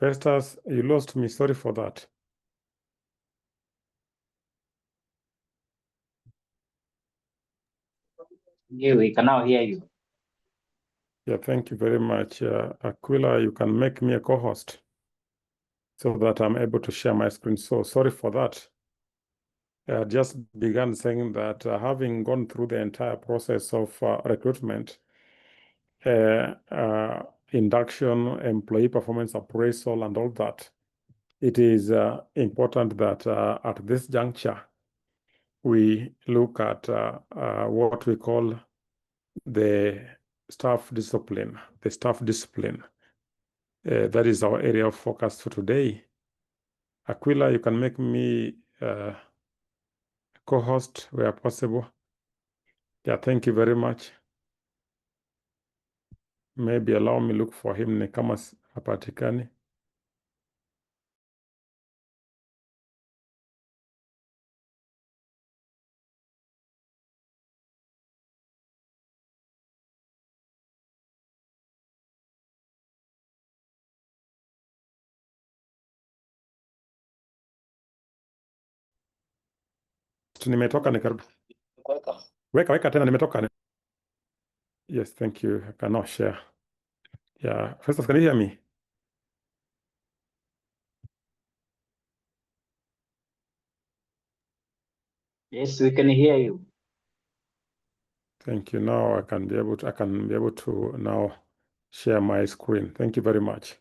Festus, you lost me. Sorry for that. Yeah, we can now hear you. Yeah, thank you very much. Aquila, you can make me a co-host so that I'm able to share my screen. So sorry for that. I just began saying that having gone through the entire process of recruitment, induction, employee performance appraisal, and all that, it is important that at this juncture, we look at what we call the staff discipline, that is our area of focus for today. Aquila, you can make me co-host where possible. Yeah, thank you very much. Maybe allow me look for him ni kama hapatikani. Nimetoka nikarudi. Weka tena, nimetoka. Yes, thank you. I cannot share. Yeah, Festus, can you hear me? Yes, we can hear you. Thank you. Now I can be able to now share my screen. Thank you very much.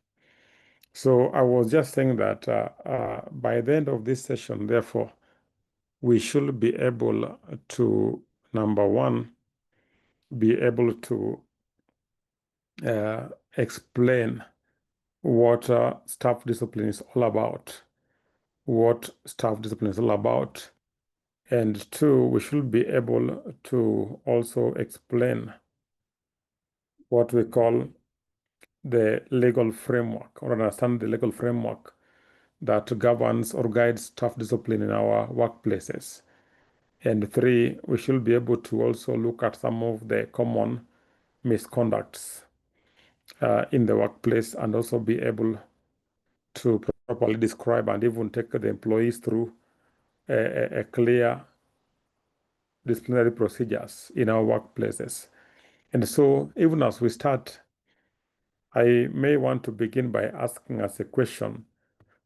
So I was just saying that by the end of this session, therefore, we should be able to, number one, be able to explain what staff discipline is all about, and two, we should be able to also explain what we call the legal framework, or understand the legal framework that governs or guides staff discipline in our workplaces. And three, we should be able to also look at some of the common misconducts in the workplace, and also be able to properly describe and even take the employees through a clear disciplinary procedures in our workplaces. And so even as we start, I may want to begin by asking us a question,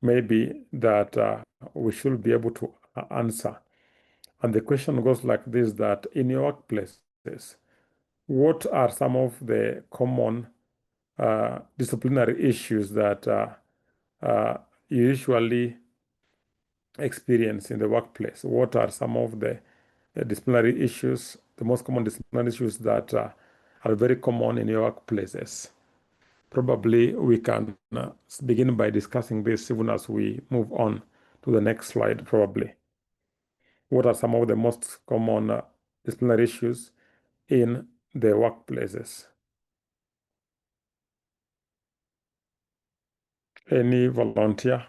maybe that we should be able to answer. And the question goes like this, that in your workplaces, what are some of the common disciplinary issues that you usually experience in the workplace? What are some of the disciplinary issues, the most common disciplinary issues that are very common in your workplaces? Probably we can begin by discussing this even as we move on to the next slide, probably. What are some of the most common disciplinary issues in the workplaces? Any volunteer?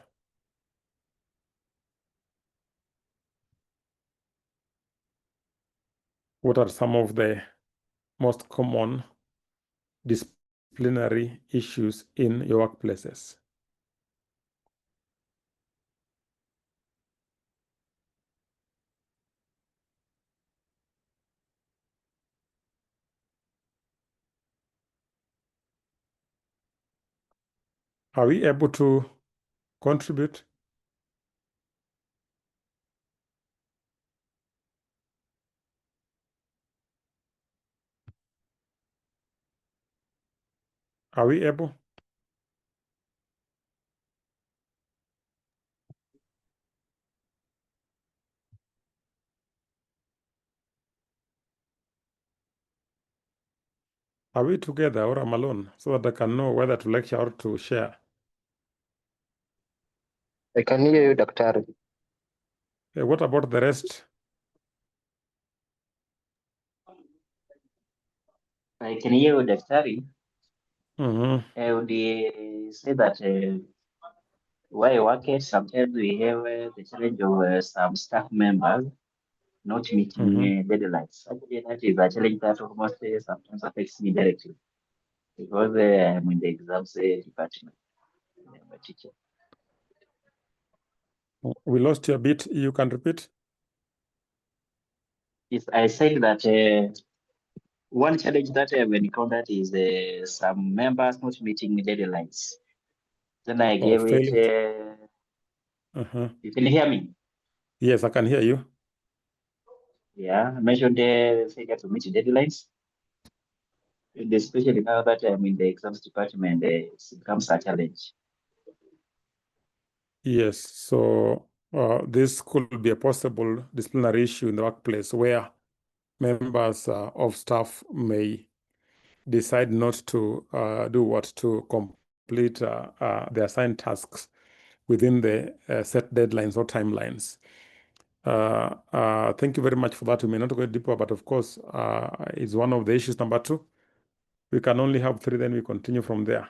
what are some of the most common disciplinary issues in your workplaces? Are we able to contribute? Are we able? Are we together or I'm alone so that I can know whether to lecture or to share? I can hear you, Daktari. What about the rest? I can hear you, Daktari. Mm-hmm. I would say that where I work at, sometimes we have the challenge of some staff members not meeting deadlines. Actually, that is a challenge that almost sometimes affects me directly because I'm in the exams department. I'm a teacher. We lost you a bit. You can repeat? Yes, I said that one challenge that I've encountered is some members not meeting deadlines. Then I gave it. You can hear me? Yes, I can hear you. Yeah, I mentioned failure to meet deadlines. And especially now that I'm in the exams department, it becomes a challenge. Yes, so this could be a possible disciplinary issue in the workplace where members of staff may decide not to to complete their assigned tasks within the set deadlines or timelines. Thank you very much for that. We may not go deeper, but of course, it's one of the issues. Number two, we can only have three, then we continue from there.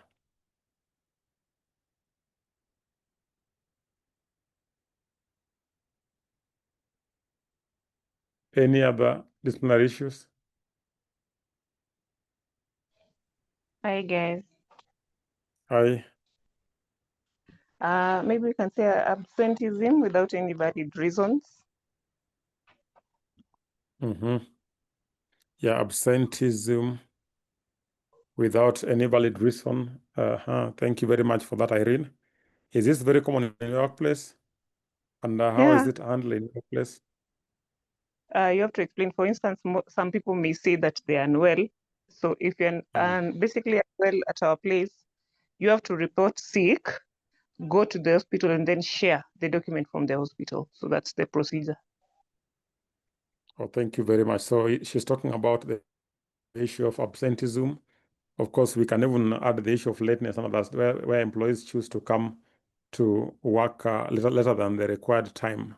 Any other disciplinary issues? Hi guys. Hi. Maybe we can say absenteeism without any valid reasons. Yeah, absenteeism without any valid reason. Thank you very much for that, Irene. Is this very common in your workplace? And how is Yeah. it handled in your workplace? You have to explain. For instance, some people may say that they are unwell. So if you're basically unwell at our place, you have to report sick, go to the hospital, and then share the document from the hospital. So that's the procedure. Oh, thank you very much. So she's talking about the issue of absenteeism. Of course, we can even add the issue of lateness and others, where employees choose to come to work later than the required time.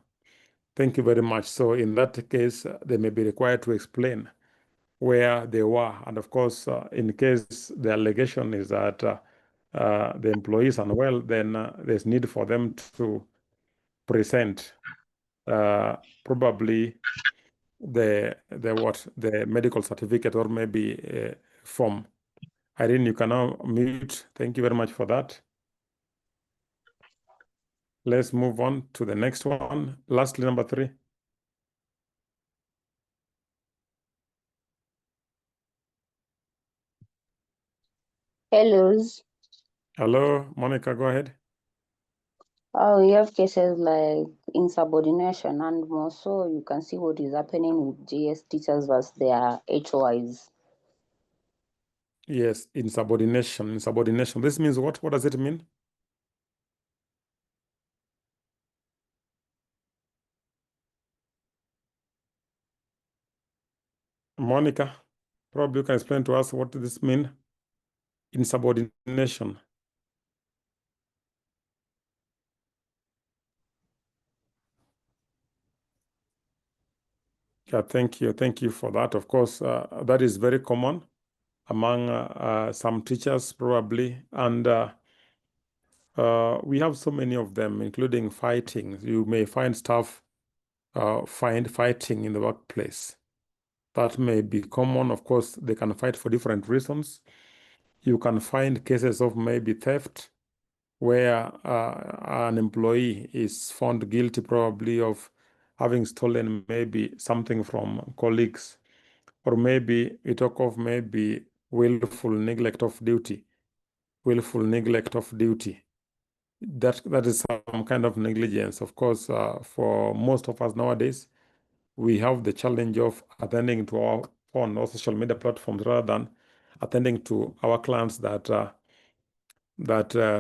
Thank you very much. So in that case, they may be required to explain where they were. And of course, in case the allegation is that the employee is unwell, then there's need for them to present probably the medical certificate or maybe a form. Irene, you can now mute. Thank you very much for that. Let's move on to the next one. Lastly, number 3. Hello, Monica, go ahead. We have cases like insubordination and more so you can see what is happening with GS teachers versus their HOIs. Yes, insubordination. Insubordination. This means what? What does it mean? Monica, probably you can explain to us what does this mean? Insubordination. Yeah, thank you. Thank you for that. Of course, that is very common among some teachers probably. And we have so many of them, including fighting. You may find staff fighting in the workplace. that may be common. Of course, they can fight for different reasons. You can find cases of maybe theft, where an employee is found guilty probably of having stolen maybe something from colleagues, or maybe we talk of maybe willful neglect of duty. Willful neglect of duty. That is some kind of negligence. Of course, for most of us nowadays, we have the challenge of attending to our phone or social media platforms rather than attending to our clients that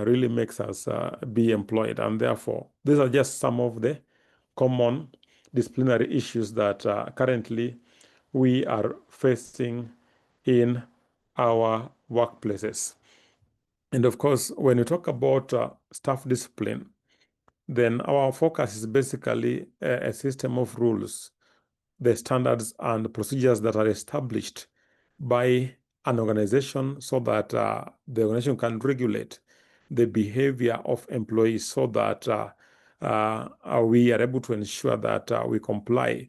really makes us be employed. And therefore, these are just some of the common disciplinary issues that currently we are facing in our workplaces. And of course, when you talk about staff discipline, then our focus is basically a system of rules, the standards and procedures that are established by an organization so that the organization can regulate the behavior of employees, so that we are able to ensure that we comply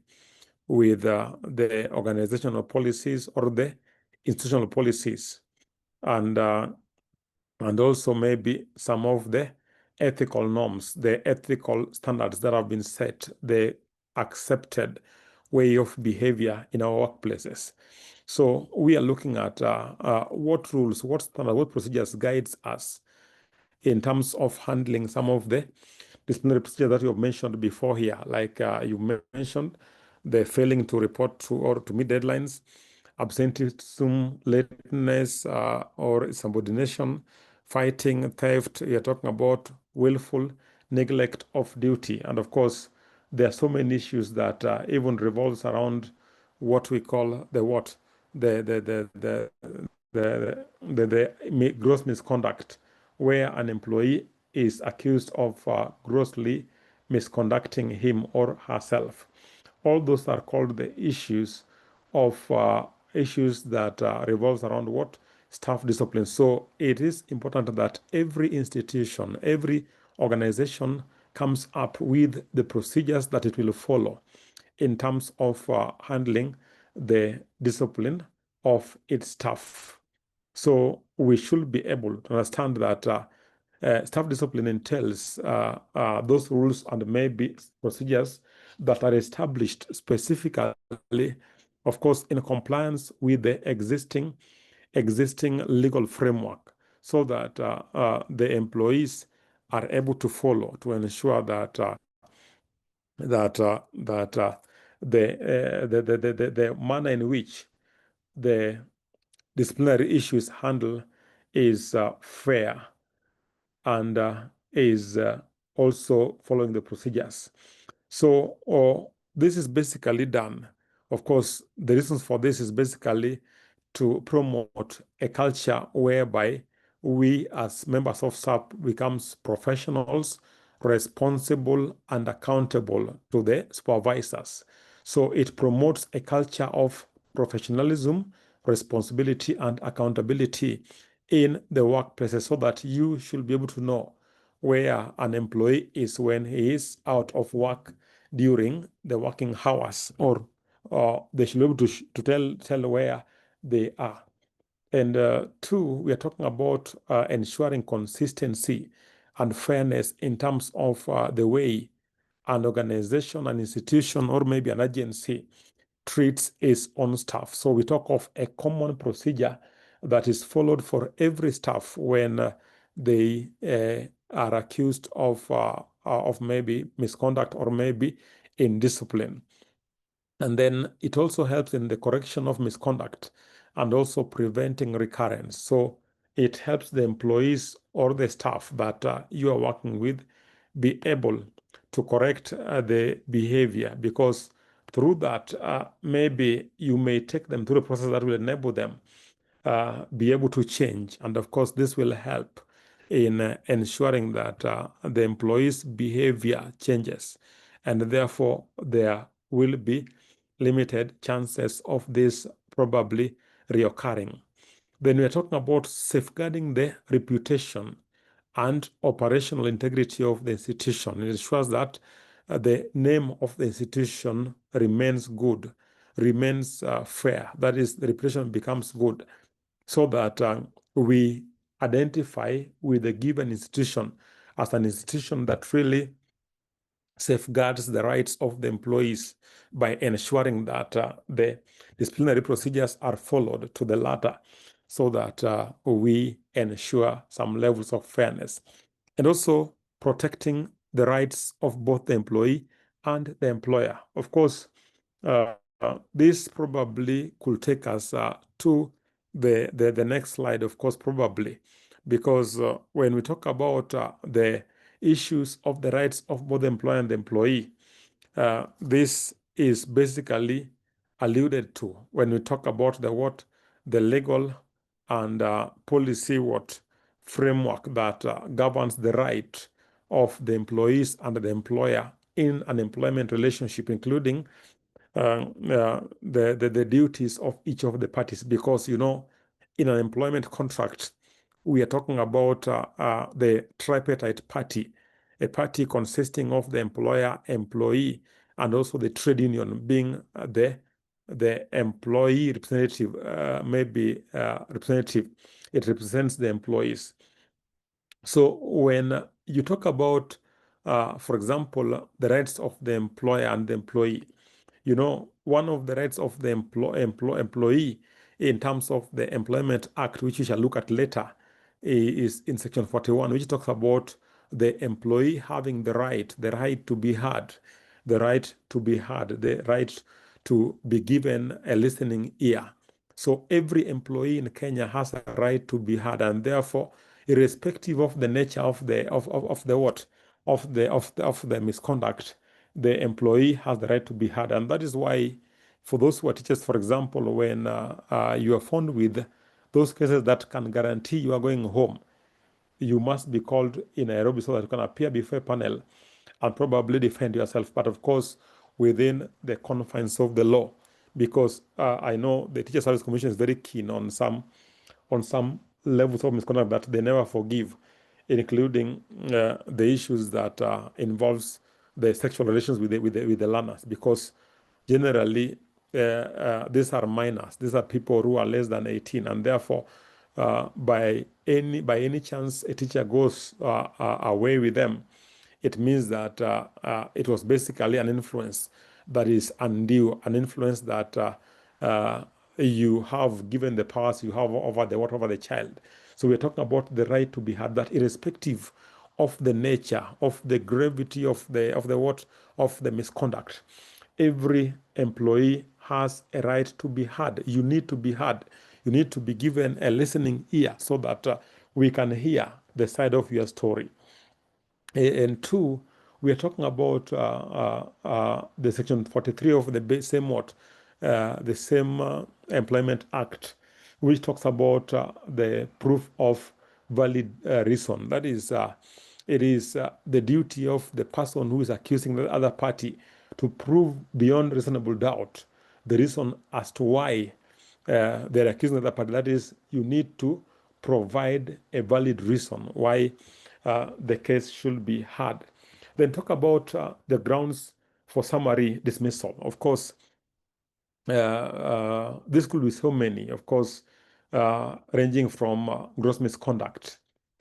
with the organizational policies or the institutional policies, and also maybe some of the ethical norms, the ethical standards that have been set, the accepted way of behavior in our workplaces. So we are looking at what rules, what standards, what procedures guides us in terms of handling some of the disciplinary procedures that you have mentioned before here, like you mentioned the failing to report to or to meet deadlines, absenteeism, lateness, or subordination, fighting, theft. We are talking about willful neglect of duty. And of course, there are so many issues that even revolves around what we call the gross misconduct, where an employee is accused of grossly misconducting him or herself. All those are called the issues of issues that revolves around what? Staff discipline. So it is important that every institution, every organization comes up with the procedures that it will follow in terms of handling the discipline of its staff. So we should be able to understand that staff discipline entails those rules and maybe procedures that are established specifically, of course, in compliance with the existing legal framework, so that the employees are able to follow to ensure that the manner in which the disciplinary issues handled is fair and is also following the procedures. So this is basically done. Of course, the reasons for this is basically to promote a culture whereby we as members of SAP becomes professionals, responsible and accountable to the supervisors. So it promotes a culture of professionalism, responsibility and accountability in the workplaces, so that you should be able to know where an employee is when he is out of work during the working hours, or they should be able to tell where they are. And two, we are talking about ensuring consistency and fairness in terms of the way an organization, an institution, or maybe an agency treats its own staff. So we talk of a common procedure that is followed for every staff when they are accused of maybe misconduct or maybe indiscipline. And then it also helps in the correction of misconduct and also preventing recurrence. So it helps the employees or the staff that you are working with be able to correct the behavior, because through that, maybe you may take them through the process that will enable them be able to change. And of course, this will help in ensuring that the employees' behavior changes, and therefore there will be limited chances of this probably reoccurring. Then we are talking about safeguarding the reputation and operational integrity of the institution. It ensures that the name of the institution remains good, remains fair, that is, the reputation becomes good, so that we identify with the given institution as an institution that really safeguards the rights of the employees by ensuring that the disciplinary procedures are followed to the latter, so that we ensure some levels of fairness, and also protecting the rights of both the employee and the employer. Of course, this probably could take us to the next slide, of course, probably, because when we talk about the issues of the rights of both the employer and the employee, this is basically alluded to when we talk about the legal and policy framework that governs the right of the employees and the employer in an employment relationship, including the duties of each of the parties. Because, you know, in an employment contract, we are talking about the tripartite party, a party consisting of the employer, employee, and also the trade union being the employee representative, representative. It represents the employees. So when you talk about, for example, the rights of the employer and the employee, you know, one of the rights of the employee in terms of the Employment Act, which we shall look at later, is in Section 41, which talks about the employee having the right to be heard, the right to be given a listening ear. So every employee in Kenya has a right to be heard, and therefore, irrespective of the nature of the misconduct, the employee has the right to be heard. And that is why, for those who are teachers, for example, when you are found with those cases that can guarantee you are going home, you must be called in Nairobi so that you can appear before a panel and probably defend yourself, but of course within the confines of the law, because I know the Teacher Service Commission is very keen on some levels of misconduct that they never forgive, including the issues that involves the sexual relations with the learners, because generally these are minors, these are people who are less than 18, and therefore by any chance a teacher goes away with them, it means that it was basically an influence that is undue, an influence that you have given the powers you have over the child. So we're talking about the right to be heard, that irrespective of the nature, of the gravity of the misconduct, every employee has a right to be heard. You need to be heard. You need to be given a listening ear so that we can hear the side of your story. And two, we are talking about the Section 43 of the same Employment Act, which talks about the proof of valid reason. That is, it is the duty of the person who is accusing the other party to prove beyond reasonable doubt the reason as to why they're accusing the other party. That is, you need to provide a valid reason why the case should be heard. Then talk about the grounds for summary dismissal. Of course, this could be so many, of course, ranging from gross misconduct.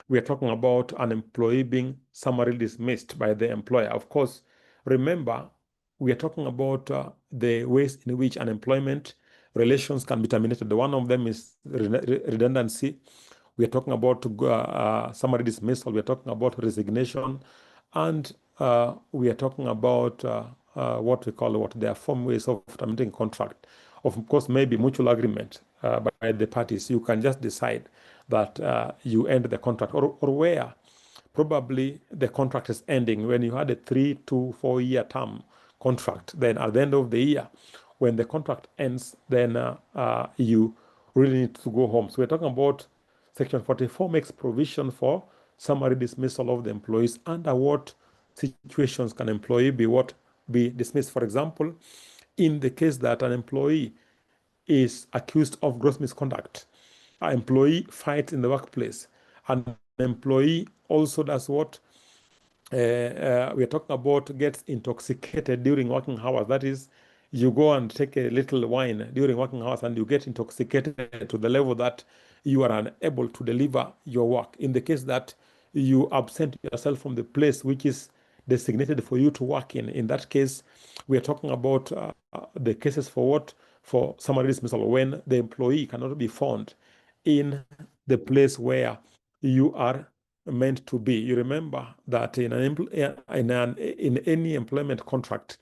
We are talking about an employee being summarily dismissed by the employer. Of course, remember, we are talking about the ways in which unemployment relations can be terminated. One of them is redundancy. We are talking about summary dismissal. We are talking about resignation, and we are talking about what we call there are four ways of terminating contract. Of course, maybe mutual agreement by the parties. You can just decide that you end the contract, or where probably the contract is ending when you had a 3 to 4 year term contract. Then at the end of the year, when the contract ends, then you really need to go home. So we're talking about Section 44 makes provision for summary dismissal of the employees. Under what situations can employee be dismissed? For example, in the case that an employee is accused of gross misconduct, an employee fights in the workplace, and an employee also does what we are talking about, gets intoxicated during working hours. That is, you go and take a little wine during working hours and you get intoxicated to the level that you are unable to deliver your work. In the case that you absent yourself from the place which is designated for you to work in that case, we are talking about the cases for what? For summary dismissal, when the employee cannot be found in the place where you are meant to be. You remember that in any employment contract,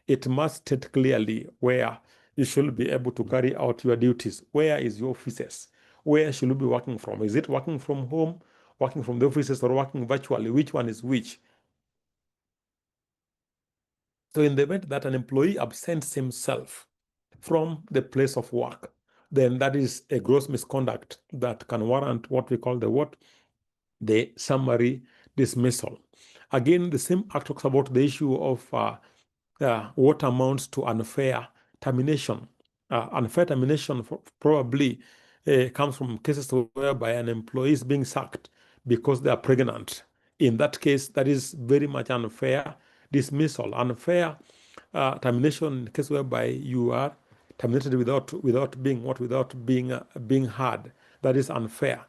it must state clearly where you should be able to carry out your duties. Where is your offices? Where should you be working from? Is it working from home, working from the offices, or working virtually? Which one is which? So in the event that an employee absents himself from the place of work, then that is a gross misconduct that can warrant what we call the summary dismissal. Again, the same act talks about the issue of what amounts to unfair termination. Unfair termination probably comes from cases whereby an employee is being sacked because they are pregnant. In that case, that is very much unfair dismissal. Unfair termination in the case whereby you are terminated without being heard. That is unfair.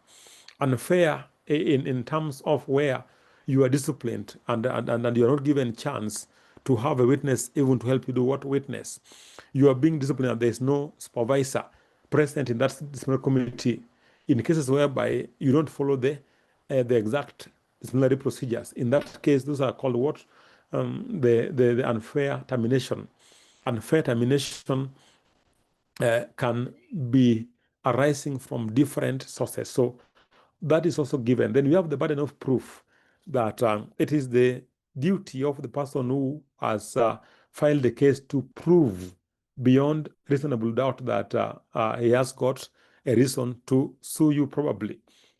Unfair in terms of where you are disciplined and you are not given chance to have a witness even to help you do what witness. You are being disciplined and there is no supervisor present in that disciplinary committee. In cases whereby you don't follow the exact disciplinary procedures, in that case, those are called what? The unfair termination. Unfair termination can be arising from different sources. So that is also given. Then we have the burden of proof that it is the duty of the person who has filed the case to prove beyond reasonable doubt that he has got a reason to sue you probably.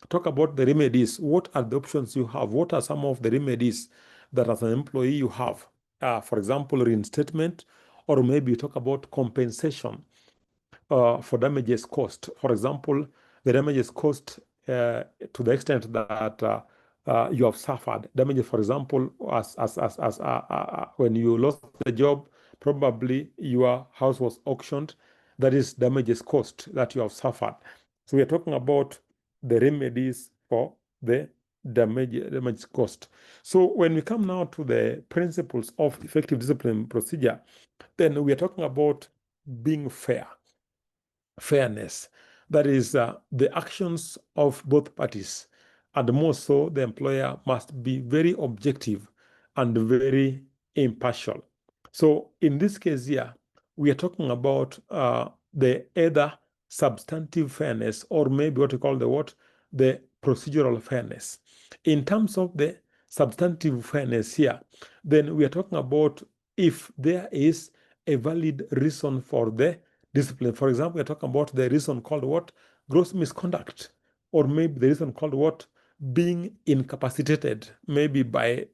Talk about the remedies. What are the options you have? What are some of the remedies that as an employee you have? For example, reinstatement, or maybe you talk about compensation for damages caused. For example, the damages caused to the extent that you have suffered damages. For example, as when you lost the job, probably your house was auctioned. That is damages caused that you have suffered. So we are talking about the remedies for the damage caused. So when we come now to the principles of effective discipline procedure, then we are talking about being fair. Fairness, that is the actions of both parties, and more so the employer must be very objective and very impartial. So in this case here, we are talking about the either substantive fairness or maybe what we call the procedural fairness. In terms of the substantive fairness here, then we are talking about if there is a valid reason for the discipline. For example, we're talking about the reason called what? Gross misconduct, or maybe the reason called what? Being incapacitated, maybe by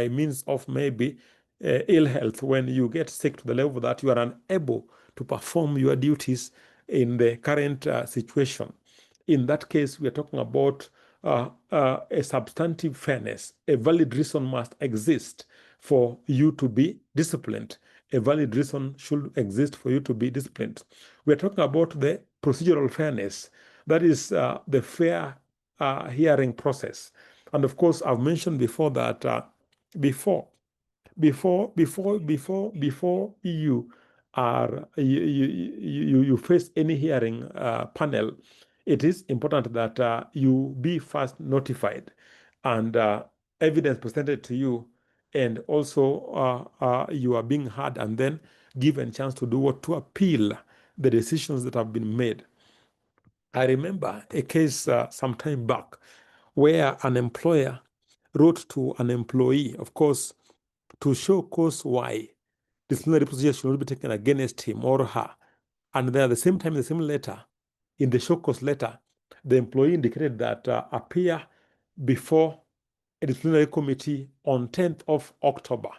means of maybe ill health, when you get sick to the level that you are unable to perform your duties in the current situation. In that case, we are talking about a substantive fairness. A valid reason must exist for you to be disciplined. A valid reason should exist for you to be disciplined. We're talking about the procedural fairness. That is the fair hearing process. And of course, I've mentioned before that before you face any hearing panel, it is important that you be first notified and evidence presented to you, and also you are being heard and then given a chance to do what? To appeal the decisions that have been made. I remember a case some time back where an employer wrote to an employee, of course, to show cause why disciplinary procedure should not be taken against him or her. And then at the same time, the same letter, in the show cause letter, the employee indicated that appear before a disciplinary committee on 10th of October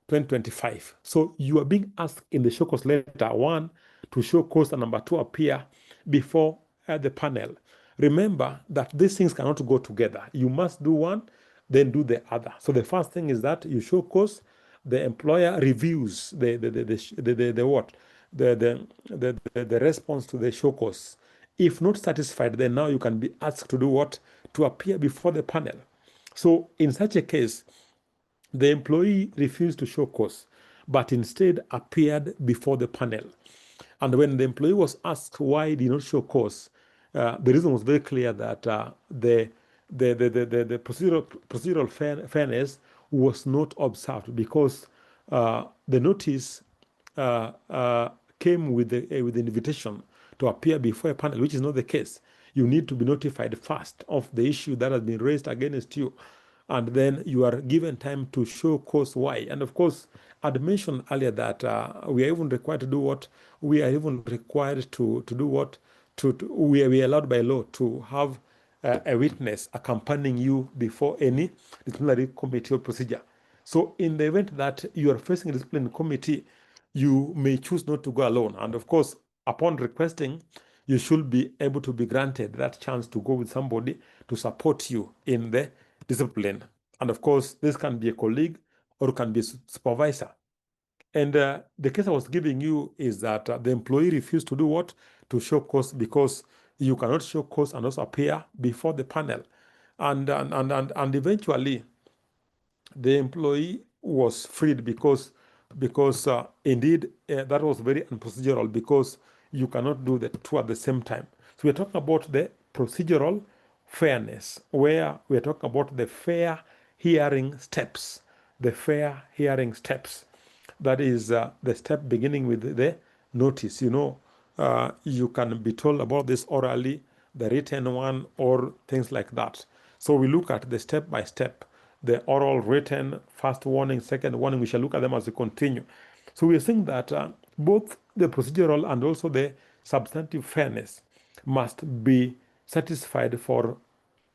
2025. So you are being asked in the show cause letter, one, to show cause, and number two, appear before the panel. Remember that these things cannot go together. You must do one, then do the other. So the first thing is that you show cause, the employer reviews the what the response to the show cause. If not satisfied, then now you can be asked to do what? To appear before the panel. So in such a case, the employee refused to show cause, but instead appeared before the panel. And when the employee was asked why he did not show cause, the reason was very clear that the procedural fairness was not observed, because the notice came with the invitation to appear before a panel, which is not the case. You need to be notified first of the issue that has been raised against you, and then you are given time to show cause why. And of course, I'd mentioned earlier that we are even required to do what? We are even required to do what? We are allowed by law to have a witness accompanying you before any disciplinary committee or procedure. So in the event that you are facing a disciplinary committee, you may choose not to go alone. And of course, upon requesting, you should be able to be granted that chance to go with somebody to support you in the discipline. And of course, this can be a colleague or can be a supervisor. And the case I was giving you is that the employee refused to do what? To show cause, because you cannot show cause and also appear before the panel. And eventually, the employee was freed because indeed that was very unprocedural, because you cannot do the two at the same time. So we're talking about the procedural fairness, where we're talking about the fair hearing steps. The fair hearing steps. That is the step beginning with the notice. You can be told about this orally, the written one, or things like that. So we look at the step by step, the oral, written, first warning, second warning. We shall look at them as we continue. So we're saying that both the procedural and also the substantive fairness must be satisfied for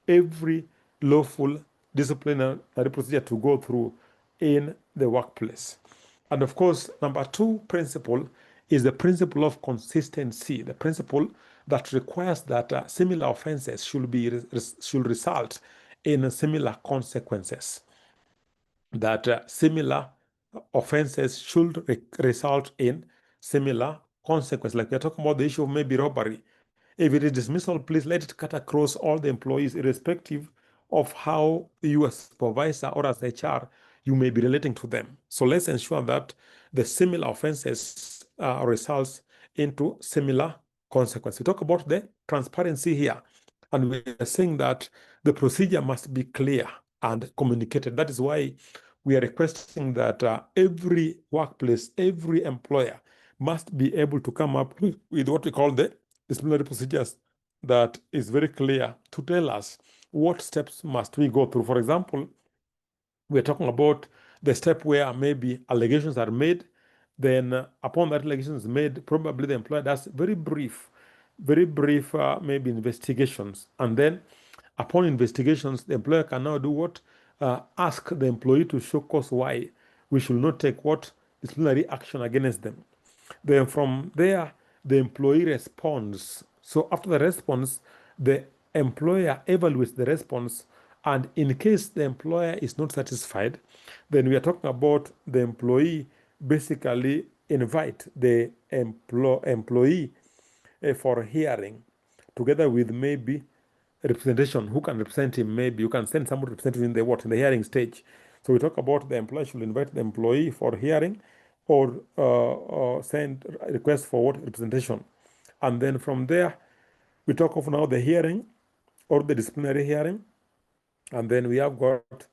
every lawful disciplinary procedure to go through in the workplace. And of course, number two principle is the principle of consistency, the principle that requires that similar offenses should result in similar consequences. That similar offenses should result in similar consequences. Like we're talking about the issue of maybe robbery. If it is dismissal, please let it cut across all the employees, irrespective of how you as supervisor or as HR, you may be relating to them. So let's ensure that the similar offenses results into similar consequences. We talk about the transparency here, and we are saying that the procedure must be clear and communicated. That is why we are requesting that every workplace, every employer must be able to come up with what we call the disciplinary procedures that is very clear to tell us what steps must we go through. For example, we're talking about the step where maybe allegations are made. Then upon that allegation is made, probably the employer does very brief maybe investigations. And then upon investigations, the employer can now do what? Ask the employee to show cause why we should not take what? Disciplinary action against them. Then from there, the employee responds. So after the response, the employer evaluates the response, and in case the employer is not satisfied, then we are talking about the employee basically invite the employee for hearing, together with maybe representation. Who can represent him? Maybe you can send someone to represent him in the hearing stage. So we talk about the employer should invite the employee for hearing, or send a request for what? Representation. And then from there, we talk of now the hearing or the disciplinary hearing. And then we have got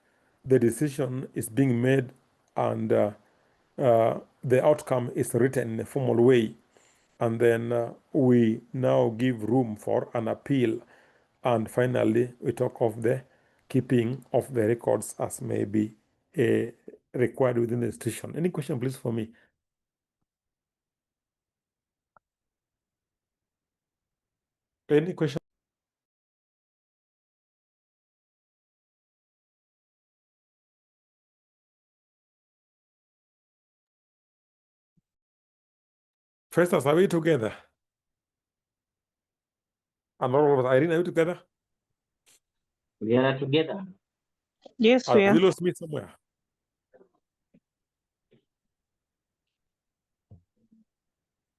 the decision is being made, and the outcome is written in a formal way. And then we now give room for an appeal. And finally, we talk of the keeping of the records as may be required within the institution. Any question, please, for me? Any question? Festus, are we together? And all of us, Irene, are we together? We are together. Yes, Have we are. you lost me somewhere?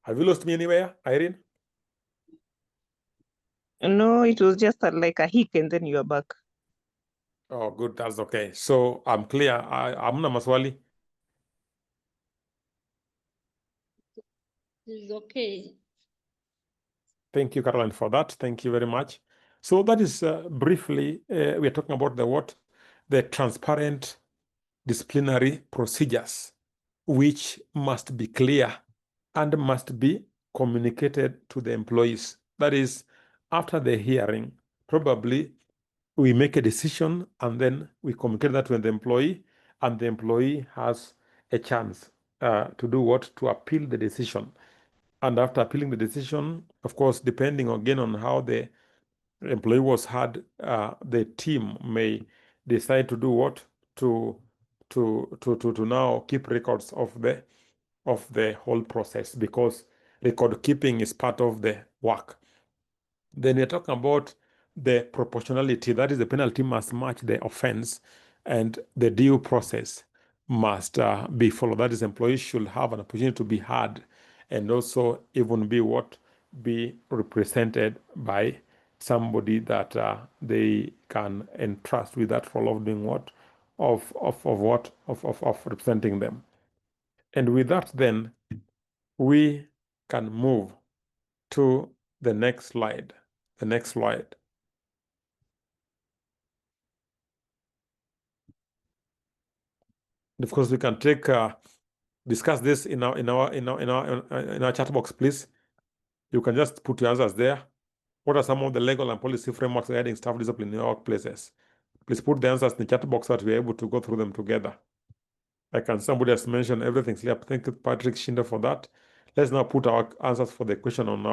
Have you lost me anywhere, Irene? No, it was just like a hick and then you are back. Oh, good. That's okay. So I'm clear. Hamna maswali. It's okay. Thank you, Caroline, for that. Thank you very much. So that is briefly, we are talking about the transparent disciplinary procedures, which must be clear and must be communicated to the employees. That is, after the hearing, probably we make a decision and then we communicate that to the employee, and the employee has a chance to do what? To appeal the decision. And after appealing the decision, of course, depending again on how the employee was heard, the team may decide to do what? To now keep records of the whole process, because record keeping is part of the work. Then we're talking about the proportionality. That is, the penalty must match the offense, and the due process must be followed. That is, employees should have an opportunity to be heard, and also even be represented by somebody that they can entrust with that role of doing what, of representing them. And with that, then we can move to the next slide. The next slide. Of course, we can discuss this in our chat box, please. You can just put your answers there. What are some of the legal and policy frameworks guiding staff discipline in your workplaces? Please put the answers in the chat box so that we're able to go through them together. Somebody has mentioned everything. Thank you, Patrick Schinder, for that. Let's now put our answers for the question on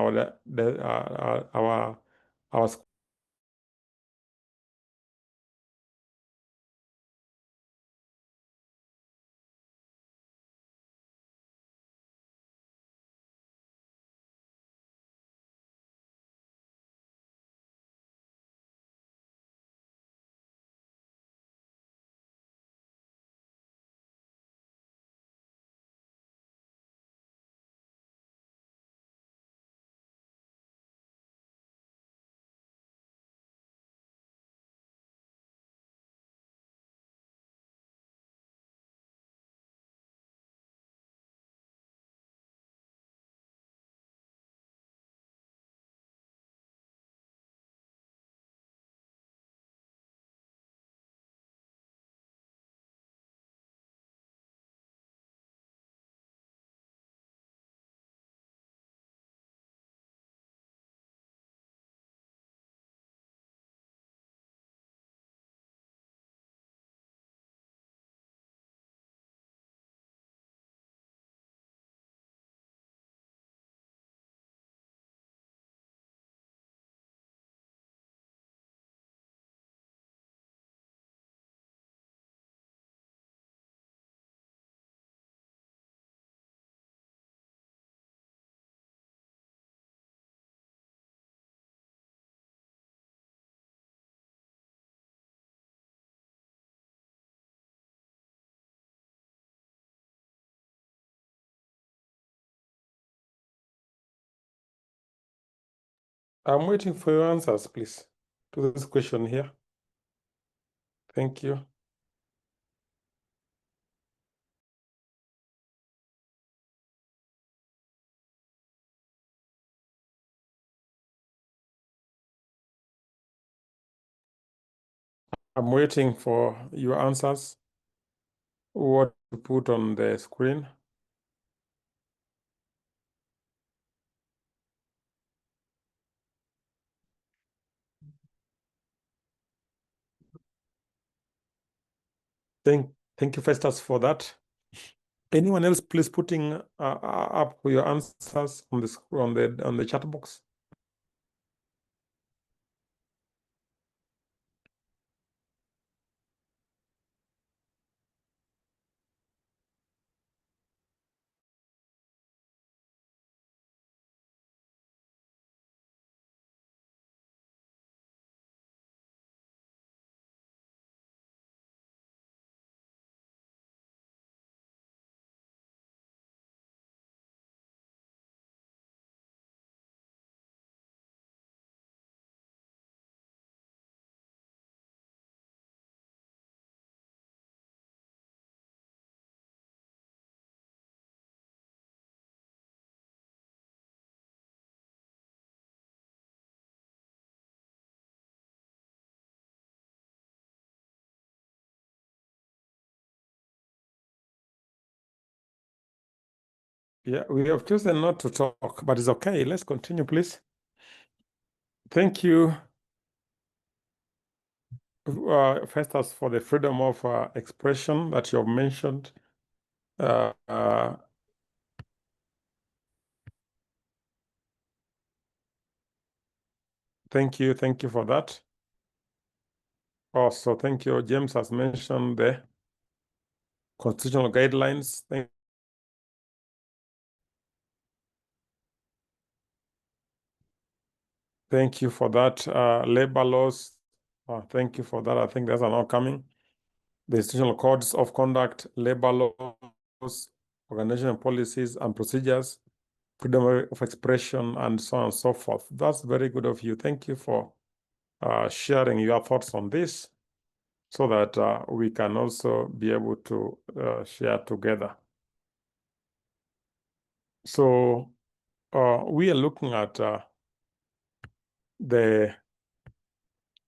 our screen. I'm waiting for your answers, please, to this question here. Thank you. I'm waiting for your answers. What to put on the screen. Thank you, Festus, for that. Anyone else, please putting up your answers on the chat box. Yeah, we have chosen not to talk, but it's okay. Let's continue, please. Thank you, Festus, for the freedom of expression that you have mentioned. Thank you for that. Also, thank you. James has mentioned the constitutional guidelines. Thank you for that. Labor laws. Thank you for that. I think those are now coming. The institutional codes of conduct, labor laws, organizational policies and procedures, freedom of expression, and so on and so forth. That's very good of you. Thank you for sharing your thoughts on this so that we can also be able to share together. So we are looking at the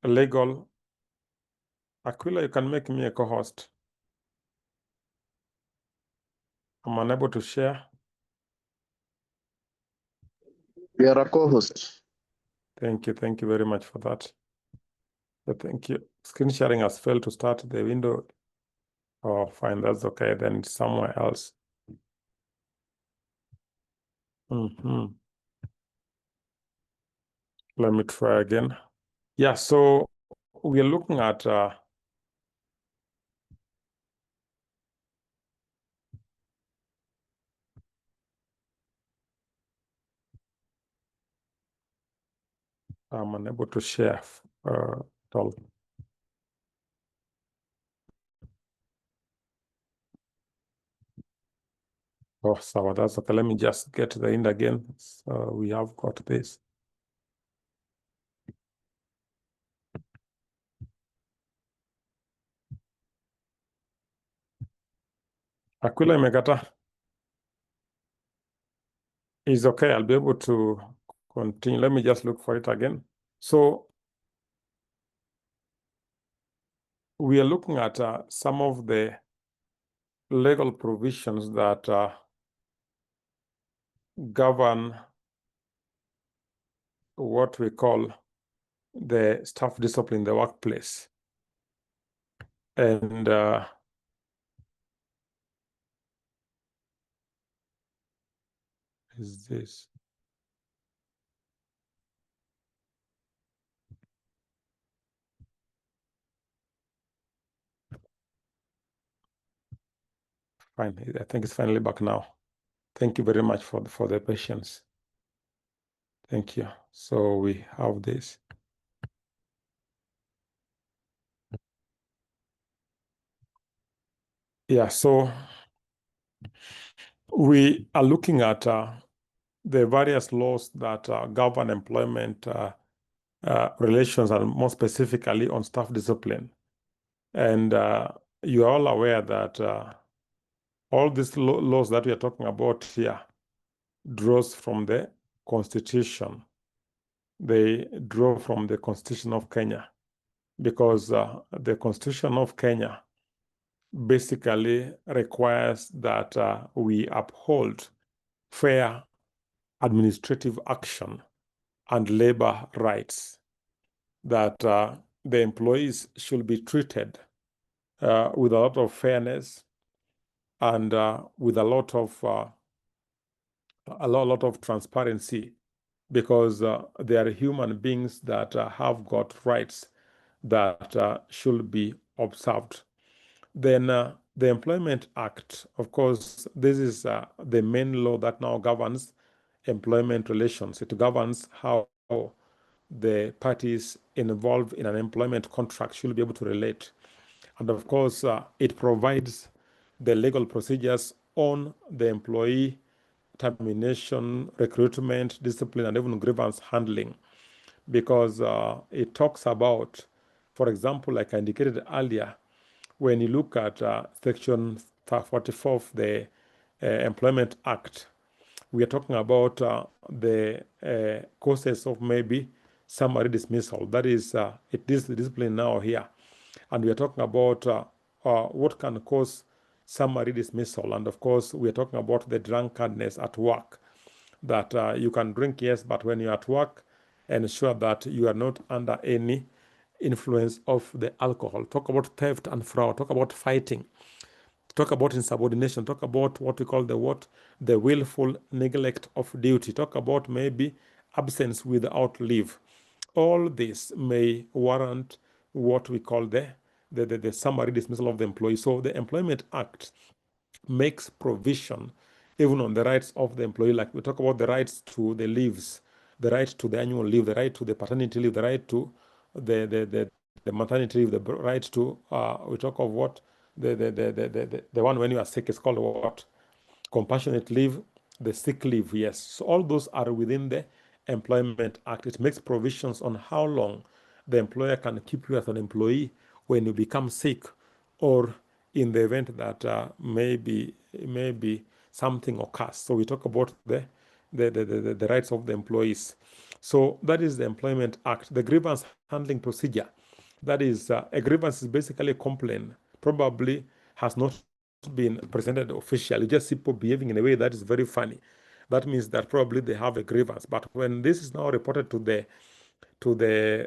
legal. Aquila, you can make me a co-host. I'm unable to share. You are a co-host. Thank you very much for that. So thank you. Screen sharing has failed to start the window. Oh, fine, that's okay. Then it's somewhere else. Let me try again. Yeah, so we are looking at I'm unable to share at all. Oh, so that's okay. Let me just get the end again. So we have got this. Aquila imekata. It's okay. I'll be able to continue. Let me just look for it again. So we are looking at some of the legal provisions that govern what we call the staff discipline in the workplace. And is this? Fine. I think it's finally back now. Thank you very much for the patience. Thank you. So we have this. Yeah, so we are looking at the various laws that govern employment relations, and more specifically on staff discipline. And you are all aware that all these laws that we are talking about here draws from the Constitution. They draw from the Constitution of Kenya, because the Constitution of Kenya basically requires that we uphold fair administrative action and labor rights, that the employees should be treated with a lot of fairness and with a lot of transparency, because they are human beings that have got rights that should be observed. Then the Employment Act, of course, this is the main law that now governs employment relations. It governs how the parties involved in an employment contract should be able to relate. And of course, it provides the legal procedures on the employee termination, recruitment, discipline, and even grievance handling, because it talks about, for example, like I indicated earlier, when you look at Section 44 of the Employment Act, we are talking about the causes of maybe summary dismissal. That is, it is the discipline now here. And we are talking about what can cause summary dismissal. And of course, we are talking about the drunkenness at work, that you can drink, yes, but when you're at work, ensure that you are not under any influence of the alcohol. Talk about theft and fraud. Talk about fighting. Talk about insubordination. Talk about what we call the willful neglect of duty. Talk about maybe absence without leave. All this may warrant what we call the summary dismissal of the employee. So the Employment Act makes provision even on the rights of the employee. Like we talk about the rights to the leaves, the right to the annual leave, the right to the paternity leave, the right to the maternity leave, the right to we talk of what the one when you are sick is called what? Compassionate leave, the sick leave, yes. So all those are within the Employment Act. It makes provisions on how long the employer can keep you as an employee when you become sick, or in the event that maybe something occurs. So we talk about the rights of the employees. So that is the Employment Act. The grievance handling procedure. That is, a grievance is basically a complaint, probably has not been presented officially. You just see people behaving in a way that is very funny. That means that probably they have a grievance. But when this is now reported to the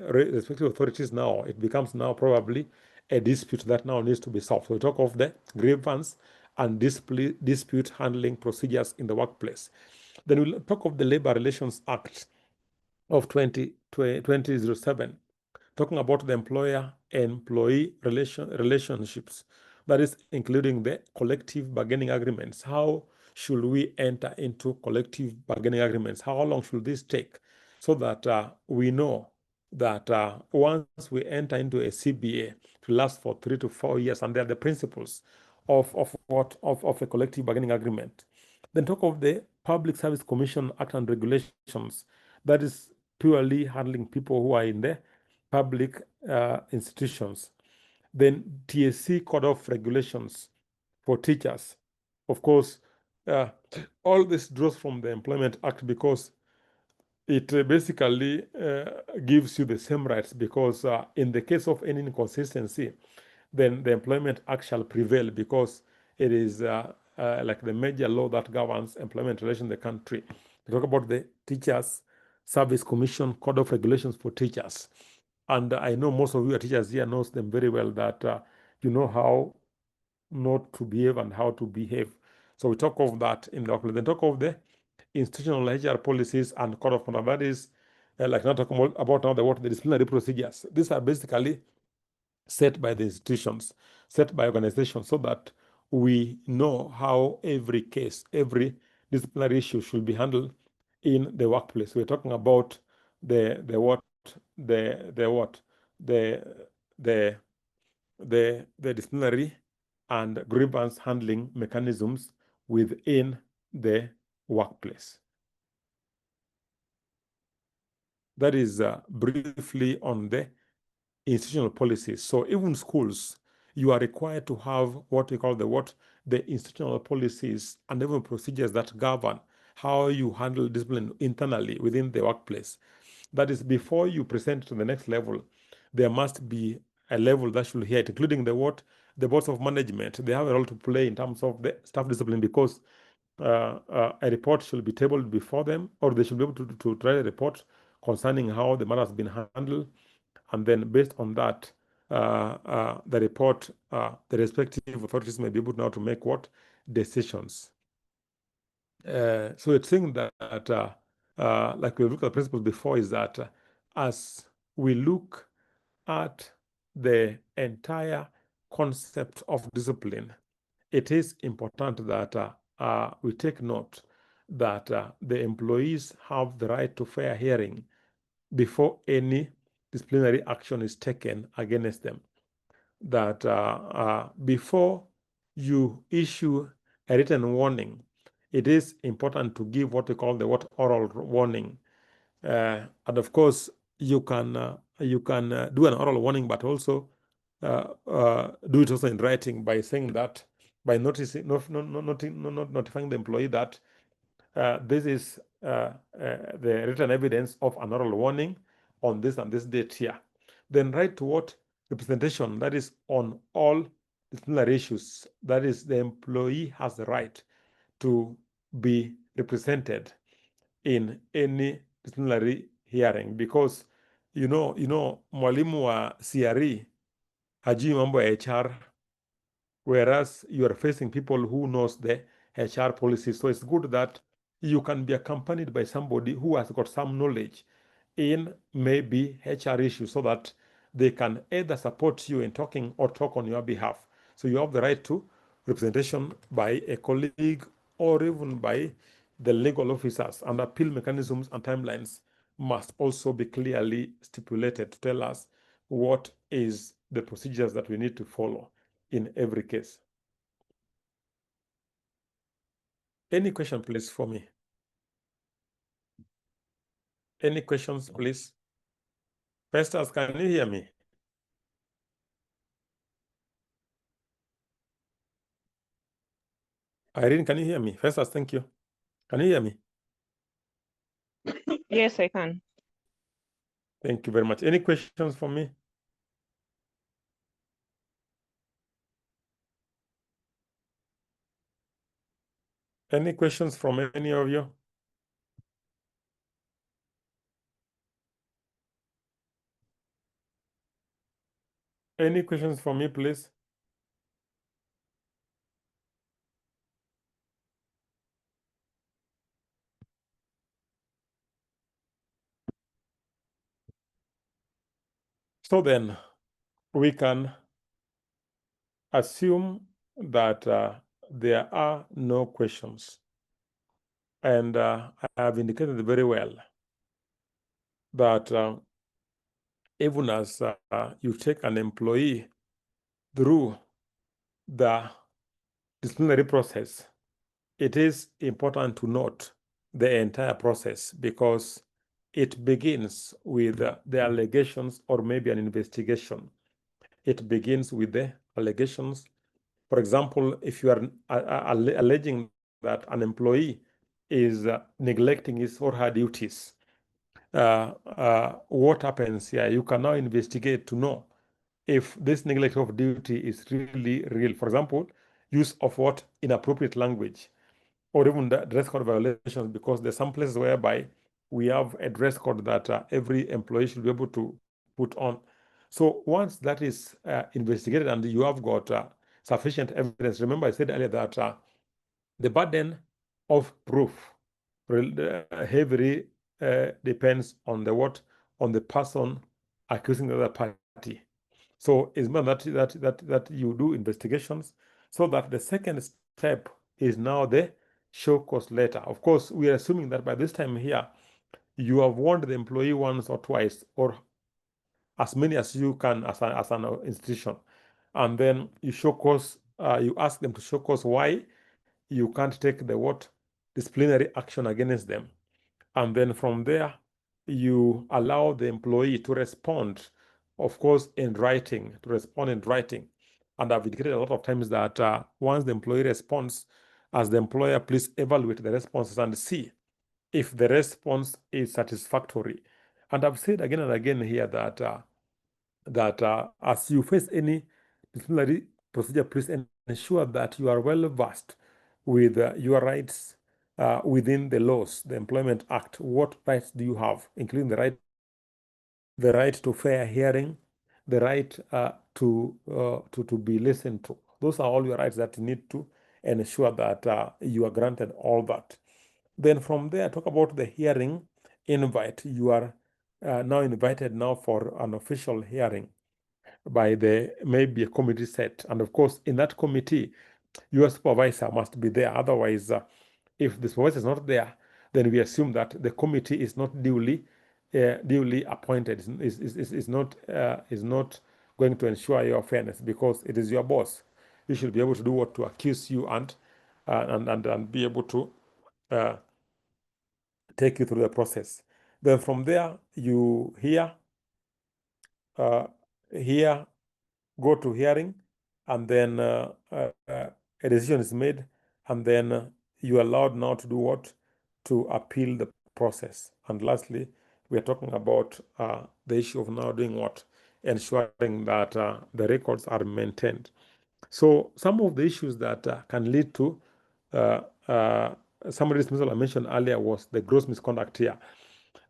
respective authorities, now it becomes now probably a dispute that now needs to be solved. So we talk of the grievance and dispute handling procedures in the workplace. Then we'll talk of the Labor Relations Act of 2007, talking about the employer-employee relationships. That is including the collective bargaining agreements. How should we enter into collective bargaining agreements? How long should this take? So that we know that once we enter into a CBA, it will last for 3 to 4 years, and they are the principles of a collective bargaining agreement. Then talk of the Public Service Commission Act and Regulations. That is purely handling people who are in the public institutions. Then TSC Code of Regulations for teachers. Of course, all this draws from the Employment Act because it basically gives you the same rights, because in the case of any inconsistency, then the Employment Act shall prevail, because it is like the major law that governs employment relations in the country. We talk about the Teachers Service Commission Code of Regulations for teachers. And I know most of you are teachers here knows them very well, that you know how not to behave and how to behave. So we talk of that in the workplace. Then talk of the institutional HR policies and code of conduct. That is like not talking about now the disciplinary procedures. These are basically set by the institutions, set by organizations, so that we know how every case, every disciplinary issue should be handled in the workplace. We're talking about the disciplinary and grievance handling mechanisms within the workplace. That is briefly on the institutional policies. So even schools, you are required to have what we call the institutional policies and even procedures that govern how you handle discipline internally within the workplace. That is, before you present to the next level, there must be a level that should hear it, including the boards of management. They have a role to play in terms of the staff discipline, because a report should be tabled before them, or they should be able to write a report concerning how the matter has been handled. And then based on that, the report, the respective authorities may be able now to make decisions. So it's saying that like we looked at the principles before, is that as we look at the entire concept of discipline, it is important that we take note that the employees have the right to fair hearing before any disciplinary action is taken against them. That before you issue a written warning, it is important to give what we call the oral warning. And of course, you can do an oral warning, but also do it also in writing by saying that, by notifying the employee that this is the written evidence of an oral warning on this and this date here. Then write to representation, that is on all disciplinary issues, that is, the employee has the right to be represented in any disciplinary hearing, because mwalimu wa CRE hajui mambo ya HR, whereas you are facing people who knows the HR policy. So it's good that you can be accompanied by somebody who has got some knowledge in maybe HR issues, so that they can either support you in talking or talk on your behalf. So you have the right to representation by a colleague or even by the legal officers, and appeal mechanisms and timelines must also be clearly stipulated to tell us what is the procedures that we need to follow in every case. Any question, please, for me? Any questions, please? Festus, can you hear me? Irene, can you hear me? Festus, thank you. Can you hear me? Yes, I can. Thank you very much. Any questions for me? Any questions from any of you? Any questions for me, please? So then we can assume that there are no questions. And I have indicated very well that even as you take an employee through the disciplinary process, it is important to note the entire process, because it begins with the allegations or maybe an investigation. It begins with the allegations. For example, if you are alleging that an employee is neglecting his or her duties, what happens here? You can now investigate to know if this neglect of duty is really real. For example, use of what inappropriate language, or even the dress code violations, because there's some places whereby we have a dress code that every employee should be able to put on. So once that is investigated and you have got sufficient evidence, remember I said earlier that the burden of proof heavily depends on the person accusing the other party. So it's more that you do investigations, so that the second step is now the show cause letter. Of course, we are assuming that by this time here, you have warned the employee once or twice, or as many as you can as an institution, and then you show cause. You ask them to show cause why you can't take the disciplinary action against them, and then from there you allow the employee to respond, of course, in writing. And I've indicated a lot of times that once the employee responds, as the employer, please evaluate the responses and see if the response is satisfactory. And I've said again and again here that as you face any disciplinary procedure, please ensure that you are well versed with your rights within the laws, the Employment Act. What rights do you have, including the right to fair hearing, the right to be listened to? Those are all your rights that you need to ensure that you are granted all that. Then from there, talk about the hearing invite. You are now invited now for an official hearing by maybe a committee set. And of course, in that committee, your supervisor must be there. Otherwise, if the supervisor is not there, then we assume that the committee is not duly appointed, is not going to ensure your fairness, because it is your boss. You should be able to do what to accuse you and be able to take you through the process. Then from there, you go to hearing, and then a decision is made, and then you are allowed now to do what? To appeal the process. And lastly, we are talking about the issue of now doing what? Ensuring that the records are maintained. So some of the issues that can lead to some of this I mentioned earlier was the gross misconduct here.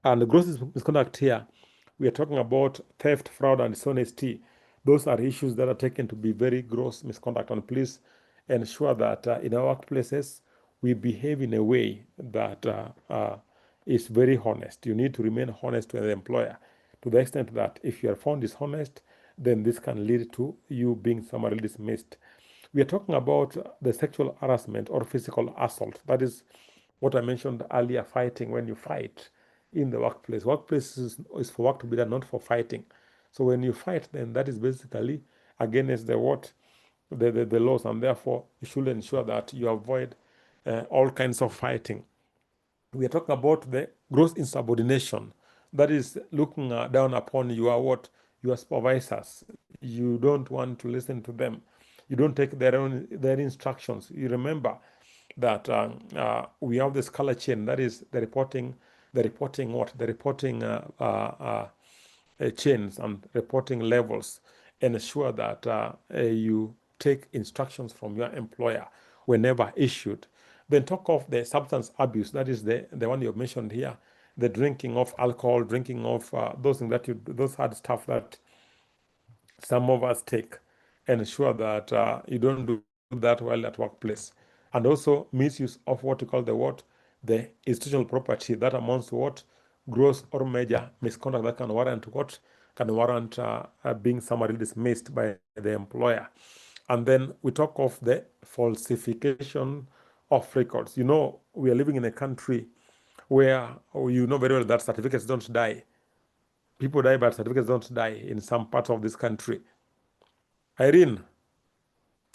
And the gross misconduct here, we are talking about theft, fraud, and dishonesty. Those are issues that are taken to be very gross misconduct. And please ensure that in our workplaces, we behave in a way that is very honest. You need to remain honest to the employer to the extent that if you are found dishonest, then this can lead to you being summarily dismissed. We are talking about the sexual harassment or physical assault. That is what I mentioned earlier, fighting when you fight in the workplace. Workplace is for work to be done, not for fighting. So when you fight, then that is basically against the what the laws, and therefore you should ensure that you avoid all kinds of fighting. We are talking about the gross insubordination. That is looking down upon your supervisors. You don't want to listen to them. You don't take their instructions. You remember that we have this color chain. That is the reporting chains and reporting levels. Ensure that you take instructions from your employer whenever issued. Then talk of the substance abuse. That is the one you have mentioned here, the drinking of alcohol, drinking of those hard stuff that some of us take. Ensure that you don't do that while at workplace. And also misuse of what you call the institutional property. That amounts to what? Gross or major misconduct that can warrant what? Can warrant being summarily dismissed by the employer. And then we talk of the falsification of records. You know, we are living in a country where you know very well that certificates don't die. People die, but certificates don't die in some parts of this country. Irene,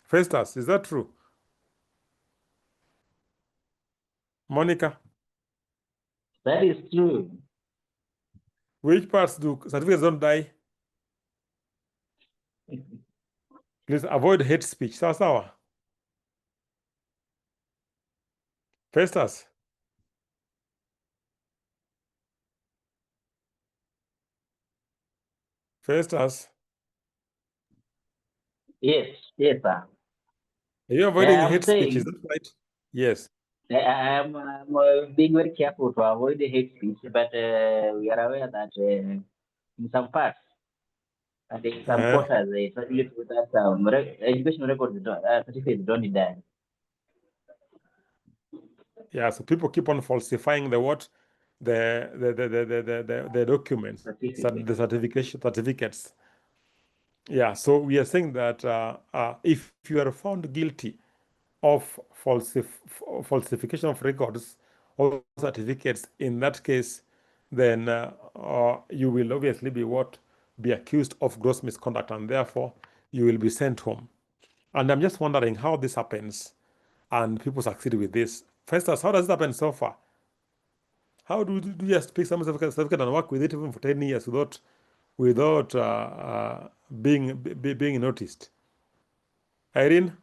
Festus, is that true? Monica? That is true. Which parts do certificates don't die? Please avoid hate speech. Sawa. Festus? Festus? Yes, sir. Are you avoiding I'm hate speech? Is saying that right? Yes. I'm being very careful to avoid the hate speech, but we are aware that in some parts and in some Uh-huh. quarters, especially with that education records, certificates don't die. Yeah, so people keep on falsifying the what? The documents, the certificates. Yeah, so we are saying that if you are found guilty of falsification of records or certificates, in that case, then you will obviously be accused of gross misconduct, and therefore you will be sent home. And I'm just wondering how this happens, and people succeed with this. Festus, how does it happen so far? How do you just pick some certificate and work with it even for 10 years without being noticed? Irene?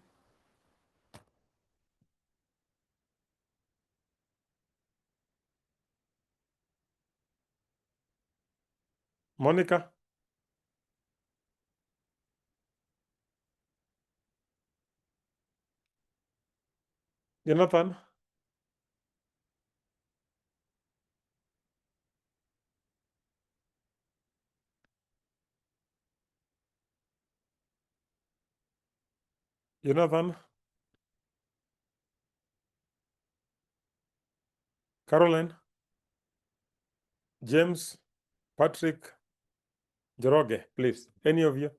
Monica? Jonathan? Jonathan? Caroline? James? Patrick? Joroge, please. Any of you?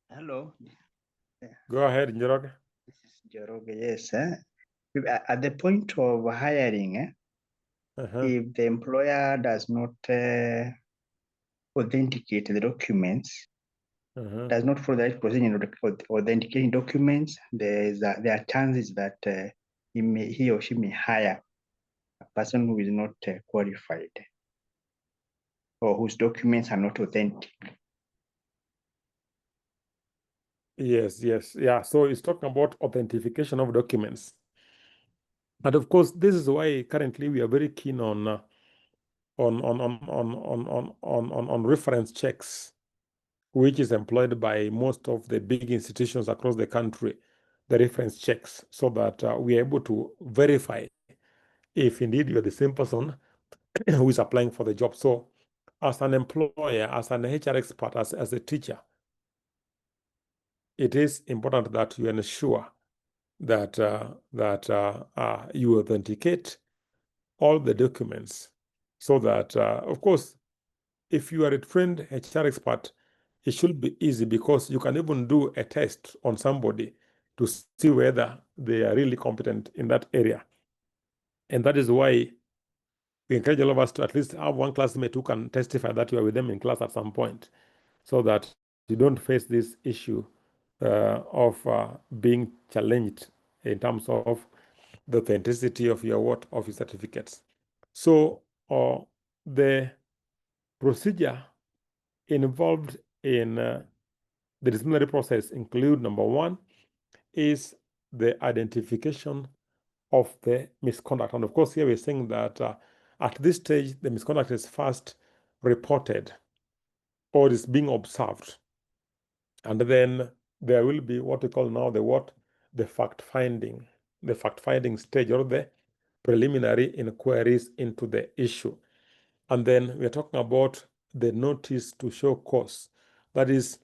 Hello, Go ahead, Joroge. this is Joroge. Yes, at the point of hiring, Uh-huh. if the employer does not authenticate the documents, Uh-huh. does not follow the right procedure of authenticating documents, there are chances that he or she may hire a person who is not qualified or whose documents are not authentic. Yes, yeah. So it's talking about authentication of documents, and of course, this is why currently we are very keen on reference checks. which is employed by most of the big institutions across the country, the reference checks, so that we are able to verify if indeed you're the same person who is applying for the job. So as an employer, as an HR expert, as a teacher, it is important that you ensure that you authenticate all the documents, so that, of course, if you are a trained HR expert, it should be easy, because you can even do a test on somebody to see whether they are really competent in that area. And that is why we encourage all of us to at least have one classmate who can testify that you are with them in class at some point, so that you don't face this issue of being challenged in terms of the authenticity of your of your certificates. So the procedure involved in the disciplinary process include: number one is the identification of the misconduct. And of course, here we're saying that at this stage, the misconduct is first reported or is being observed. And then there will be what we call now the fact-finding stage, or the preliminary inquiries into the issue. And then we're talking about the notice to show cause. That is,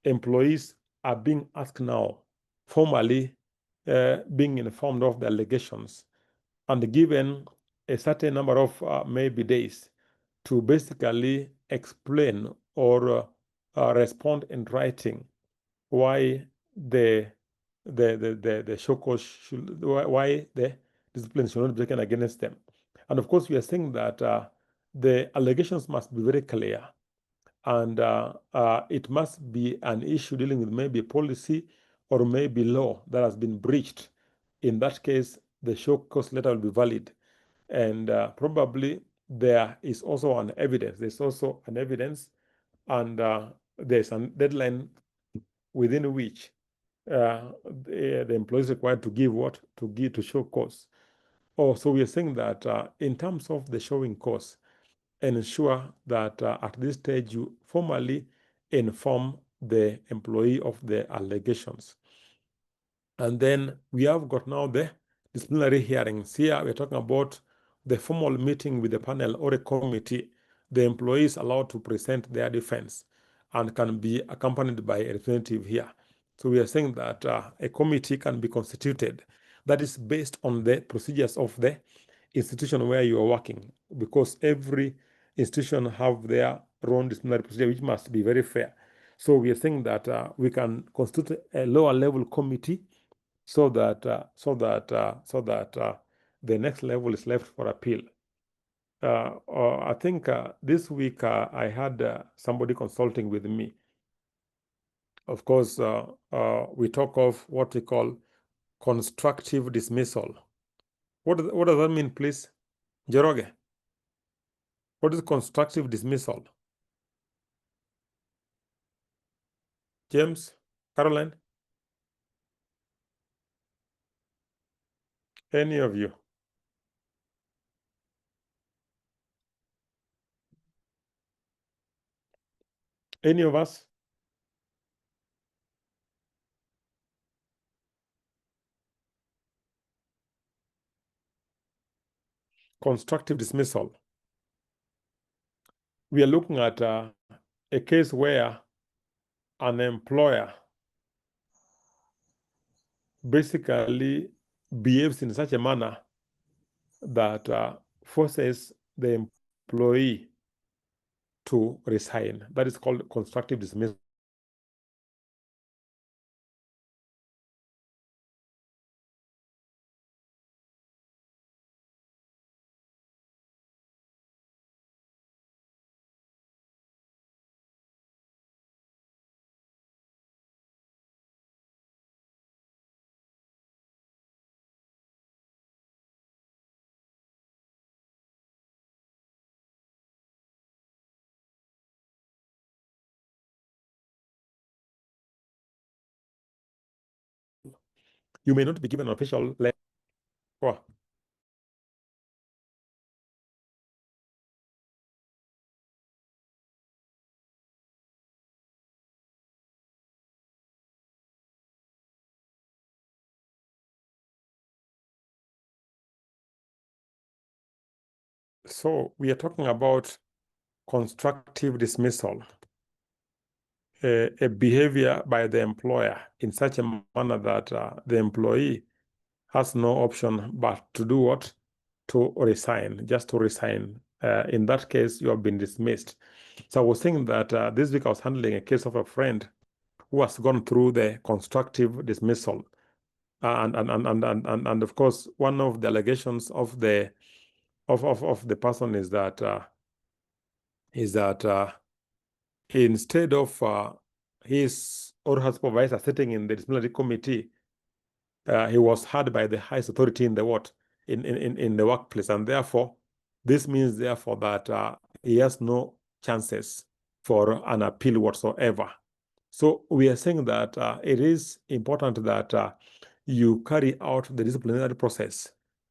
employees are being asked now, formally being informed of the allegations, and given a certain number of maybe days to basically explain or respond in writing why the show cause why the discipline should not be taken against them. And of course, we are saying that the allegations must be very clear, and it must be an issue dealing with maybe policy or maybe law that has been breached. In that case, the show cause letter will be valid, and probably there is also an evidence. There's also an evidence, and there's a deadline within which the employee is required to give to show cause. So we are saying that in terms of the showing cause, ensure that at this stage you formally inform the employee of the allegations. And then we have got now the disciplinary hearings. Here we're talking about the formal meeting with the panel or a committee. The employee is allowed to present their defense and can be accompanied by a representative here. So we are saying that a committee can be constituted that is based on the procedures of the institution where you are working, because every institution have their own disciplinary procedure, which must be very fair. So we are saying that we can constitute a lower level committee, so that the next level is left for appeal. I think this week I had somebody consulting with me. Of course, we talk of what we call constructive dismissal. What does that mean, please? Jeroge, what is constructive dismissal? James, Caroline, any of you? Any of us? Constructive dismissal. We are looking at a case where an employer basically behaves in such a manner that forces the employee to resign. That is called constructive dismissal. You may not be given an official letter. Oh. So we are talking about constructive dismissal, a behavior by the employer in such a manner that the employee has no option but to do what? To resign, just to resign. In that case, you have been dismissed. So I was saying that this week I was handling a case of a friend who has gone through the constructive dismissal. And of course, one of the allegations of the person is that instead of his or her supervisor sitting in the disciplinary committee, he was heard by the highest authority in the in the workplace, and therefore this means therefore that he has no chances for an appeal whatsoever. So we are saying that it is important that you carry out the disciplinary process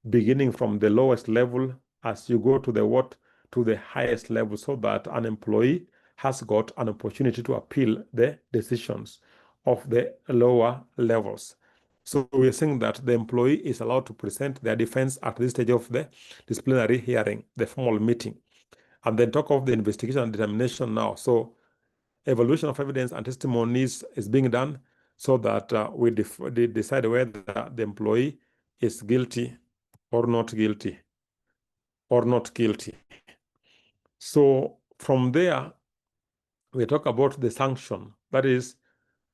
beginning from the lowest level as you go to the highest level, so that an employee has got an opportunity to appeal the decisions of the lower levels. So we are saying that the employee is allowed to present their defense at this stage of the disciplinary hearing, the formal meeting, and then talk of the investigation and determination now. So evaluation of evidence and testimonies is being done so that we decide whether the employee is guilty or not guilty or not guilty. So from there, we talk about the sanction. That is,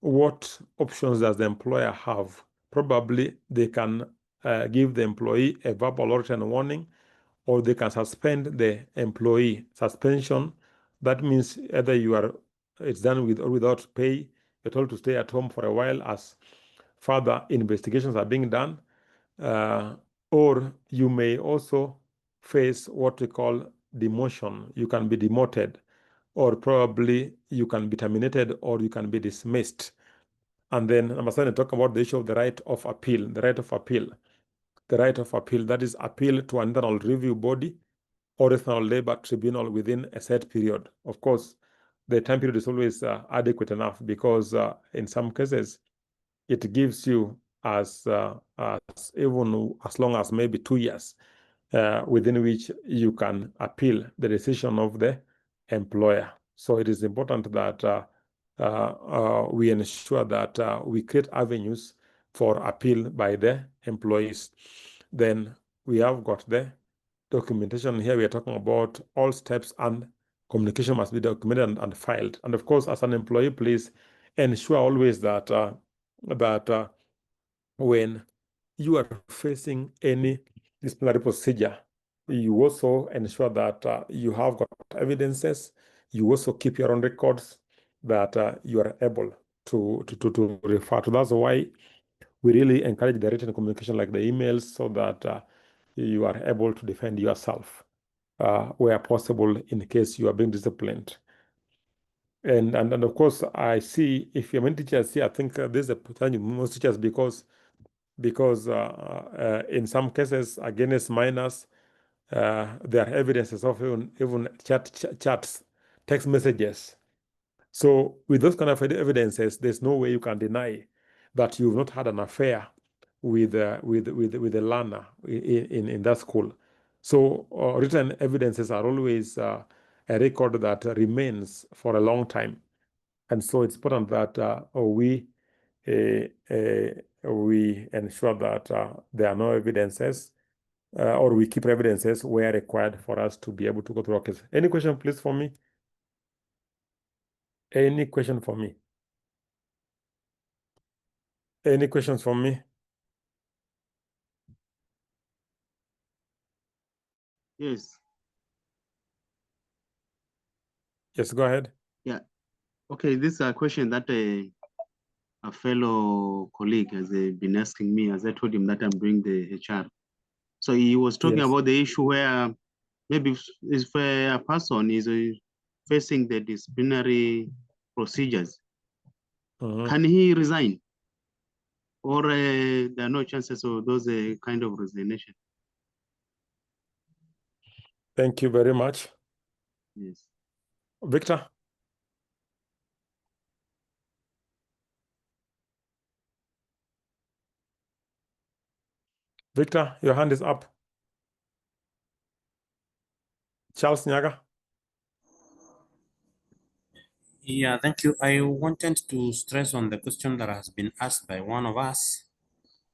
what options does the employer have? Probably they can give the employee a verbal or written warning, or they can suspend the employee. Suspension, that means either it's done with or without pay. You're told to stay at home for a while as further investigations are being done, or you may also face what we call demotion. You can be demoted, or probably you can be terminated, or you can be dismissed. And then number 7, talk about the issue of the right of appeal. The right of appeal. The right of appeal, that is appeal to an internal review body or internal labor tribunal within a set period. Of course, the time period is always adequate enough, because in some cases, it gives you as even as long as maybe 2 years within which you can appeal the decision of the employer. So it is important that we ensure that we create avenues for appeal by the employees. Then we have got the documentation here. We are talking about all steps, and communication must be documented and filed. And of course, as an employee, please ensure always that when you are facing any disciplinary procedure, you also ensure that you have got evidences. You also keep your own records that you are able to refer to. That's why we really encourage the written communication, like the emails, so that you are able to defend yourself where possible in case you are being disciplined. And of course, I see if you have many teachers here, I think there's a potential most teachers, because in some cases against minors, there are evidences of even chats, text messages. So with those kind of evidences, there's no way you can deny that you've not had an affair with the learner in that school. So written evidences are always a record that remains for a long time, and so it's important that we ensure that there are no evidences, or we keep evidences where required for us to be able to go through our case. Any question, please, for me? Any question for me? Any questions for me? Yes. Yes, go ahead. Yeah. Okay. This is a question that a fellow colleague has been asking me, as I told him that I'm doing the HR. So he was talking Yes. about the issue where maybe if a person is facing the disciplinary procedures, can he resign? Or there are no chances of those kind of resignation? Thank you very much. Yes. Victor? Victor, your hand is up. Charles Nyaga. Yeah, thank you. I wanted to stress on the question that has been asked by one of us.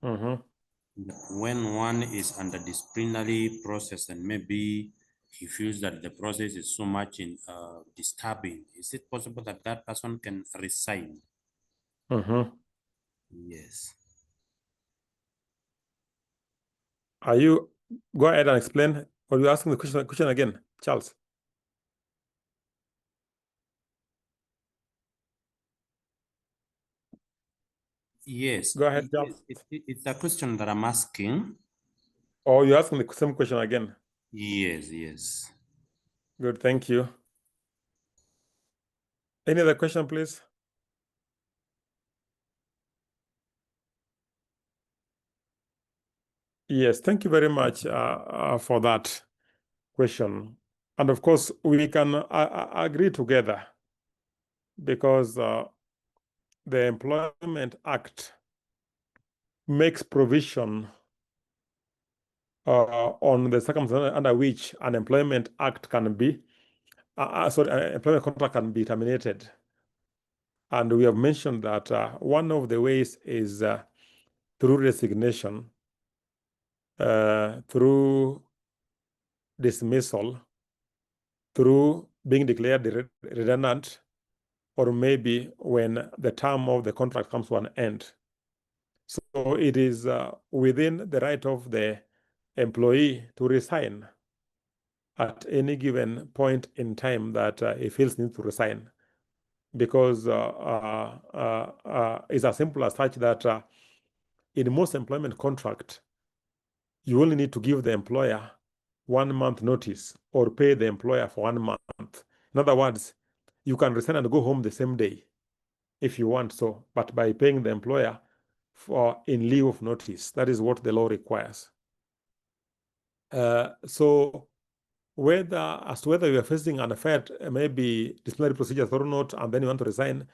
When one is under disciplinary process and maybe he feels that the process is so much disturbing, is it possible that that person can resign? Yes. Are you, go ahead and explain, or are you asking the question again, Charles? Yes. Go ahead, Charles. It's a question that I'm asking. Oh, you're asking the same question again? Yes, yes. Good, thank you. Any other question, please? Yes, thank you very much for that question. And of course, we can agree together because the Employment Act makes provision on the circumstances under which an Employment Act can be, an employment contract can be terminated. And we have mentioned that one of the ways is through resignation, through dismissal, through being declared redundant, or maybe when the term of the contract comes to an end. So it is within the right of the employee to resign at any given point in time that he feels need to resign, because it's as simple as such that in most employment contract, you only need to give the employer 1 month notice or pay the employer for 1 month. In other words, you can resign and go home the same day if you want so, but by paying the employer for in lieu of notice. That is what the law requires. So as to whether you are facing an affair, maybe disciplinary procedures or not, and then you want to resign,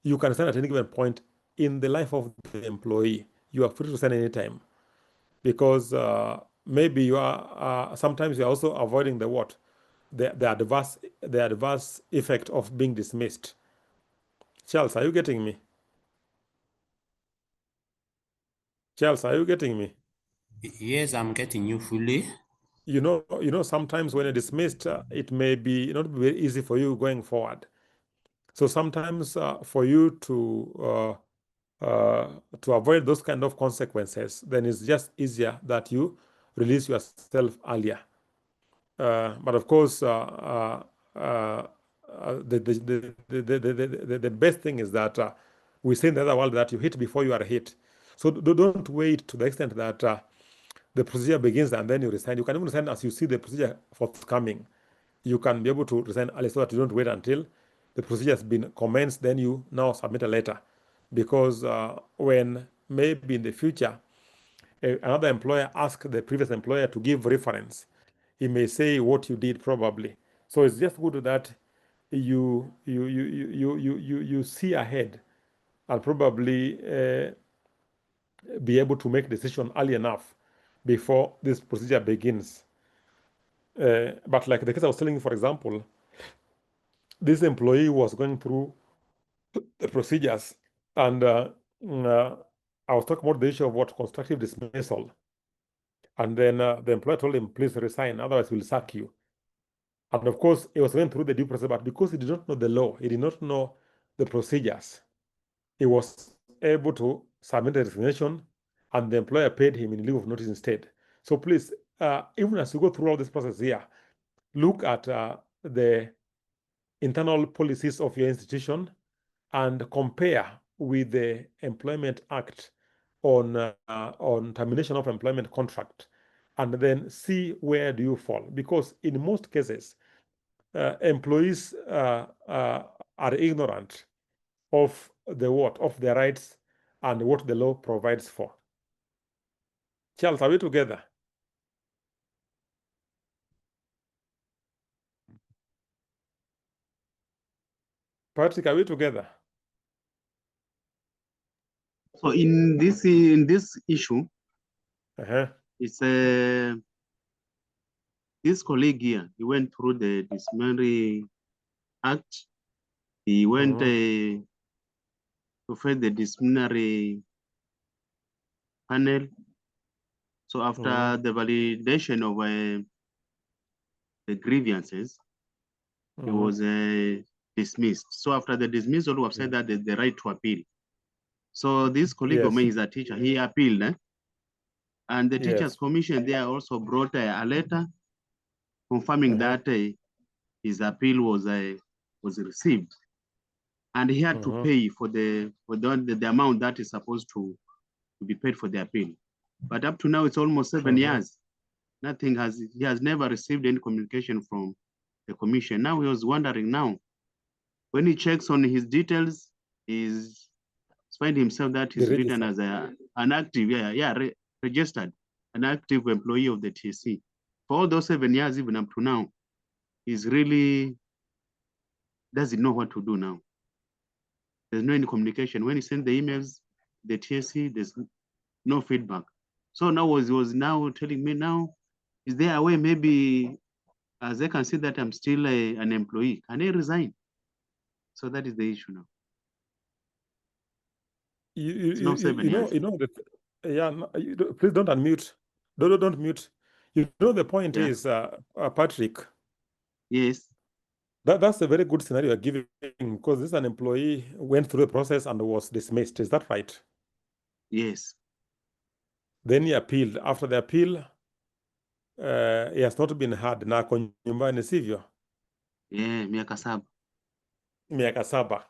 you can resign at any given point in the life of the employee. You are free to resign anytime, because maybe you are sometimes you are also avoiding the adverse effect of being dismissed. Charles, are you getting me? Charles, are you getting me? Yes, I'm getting you fully. You know, sometimes when you're dismissed, it may be not very easy for you going forward. So sometimes for you to avoid those kind of consequences, then it's just easier that you release yourself earlier. But of course, the best thing is that we say in the other world that you hit before you are hit. So don't wait to the extent that the procedure begins and then you resign. You can even resign as you see the procedure forthcoming. You can be able to resign early so that you don't wait until the procedure has been commenced, then you now submit a letter. Because when maybe in the future another employer asks the previous employer to give reference, he may say what you did probably. So it's just good that you see ahead and probably be able to make decision early enough before this procedure begins. But like the case I was telling you, for example, this employee was going through the procedures, and I was talking about the issue of what constructive dismissal. And then the employer told him, please resign, otherwise we'll sack you. And of course, he was going through the due process, but because he did not know the law, he did not know the procedures, he was able to submit a resignation, and the employer paid him in lieu of notice instead. So please, even as you go through all this process here, look at the internal policies of your institution and compare with the Employment Act on termination of employment contract, and then see where do you fall. Because in most cases, employees are ignorant of their rights and what the law provides for. Charles, are we together? Patrick, are we together? So in this issue, it's this colleague here, he went through the disciplinary act. He went to face the disciplinary panel. So after the validation of the grievances, he was dismissed. So after the dismissal, we have said that there's the right to appeal. So this colleague of mine is a teacher. He appealed, and the teachers' commission there also brought a letter confirming that his appeal was received, and he had to pay for the amount that is supposed to be paid for the appeal. But up to now, it's almost 7 years. He has never received any communication from the commission. Now he was wondering now, when he checks on his details, he's find himself that he's written as an active, registered, an active employee of the TSC. For all those 7 years, even up to now, he's really doesn't know what to do now. There's no any communication. When he sent the emails, the TSC, there's no feedback. So now he was now telling me now, is there a way maybe, as they can see that I'm still an employee, can I resign? So that is the issue now. You know that, please don't unmute. Don't mute. You know the point is, Patrick. Yes. That's a very good scenario you're giving, because this an employee went through the process and was dismissed. Is that right? Yes. Then he appealed. After the appeal, he has not been heard. Na ako nyumbani, sivyo? Yeah, miaka saba. Miaka saba.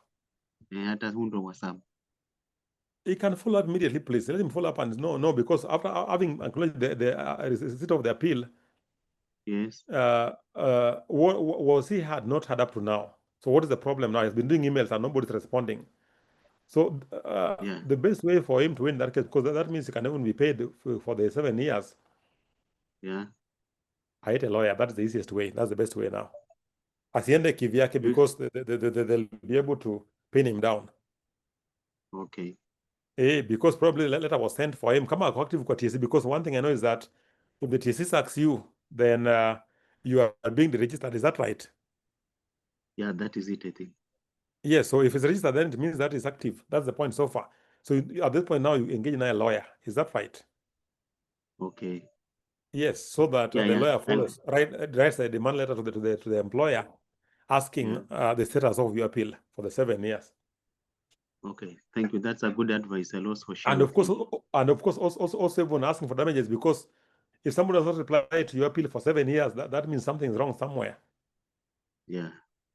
Hata hundo wa saba. He can follow up immediately, please. Let him follow up and no, because after having acknowledged the receipt of the appeal, yes, was he had not had up to now? So what is the problem now? He's been doing emails and nobody's responding. So the best way for him to win that case, because that means he can even be paid for the 7 years. Yeah. I hate a lawyer. That's the easiest way. That's the best way now. Asiende kivyake, because they'll be able to pin him down. Okay. Because probably the letter was sent for him. Come on, active for TSC, because one thing I know is that if the TSC sacks you, then you are being deregistered. Is that right? Yeah, that is it, I think. Yes, so if it's registered, then it means that it's active. That's the point so far. So at this point now, you engage in a lawyer. Is that right? Okay. Yes, so that the lawyer follows, writes a demand letter to the employer, asking the status of your appeal for the 7 years. Okay, thank you. That's a good advice. I'll also share. And of course, also everyone asking for damages, because if somebody does not reply to your appeal for 7 years, that means something's wrong somewhere. Yeah.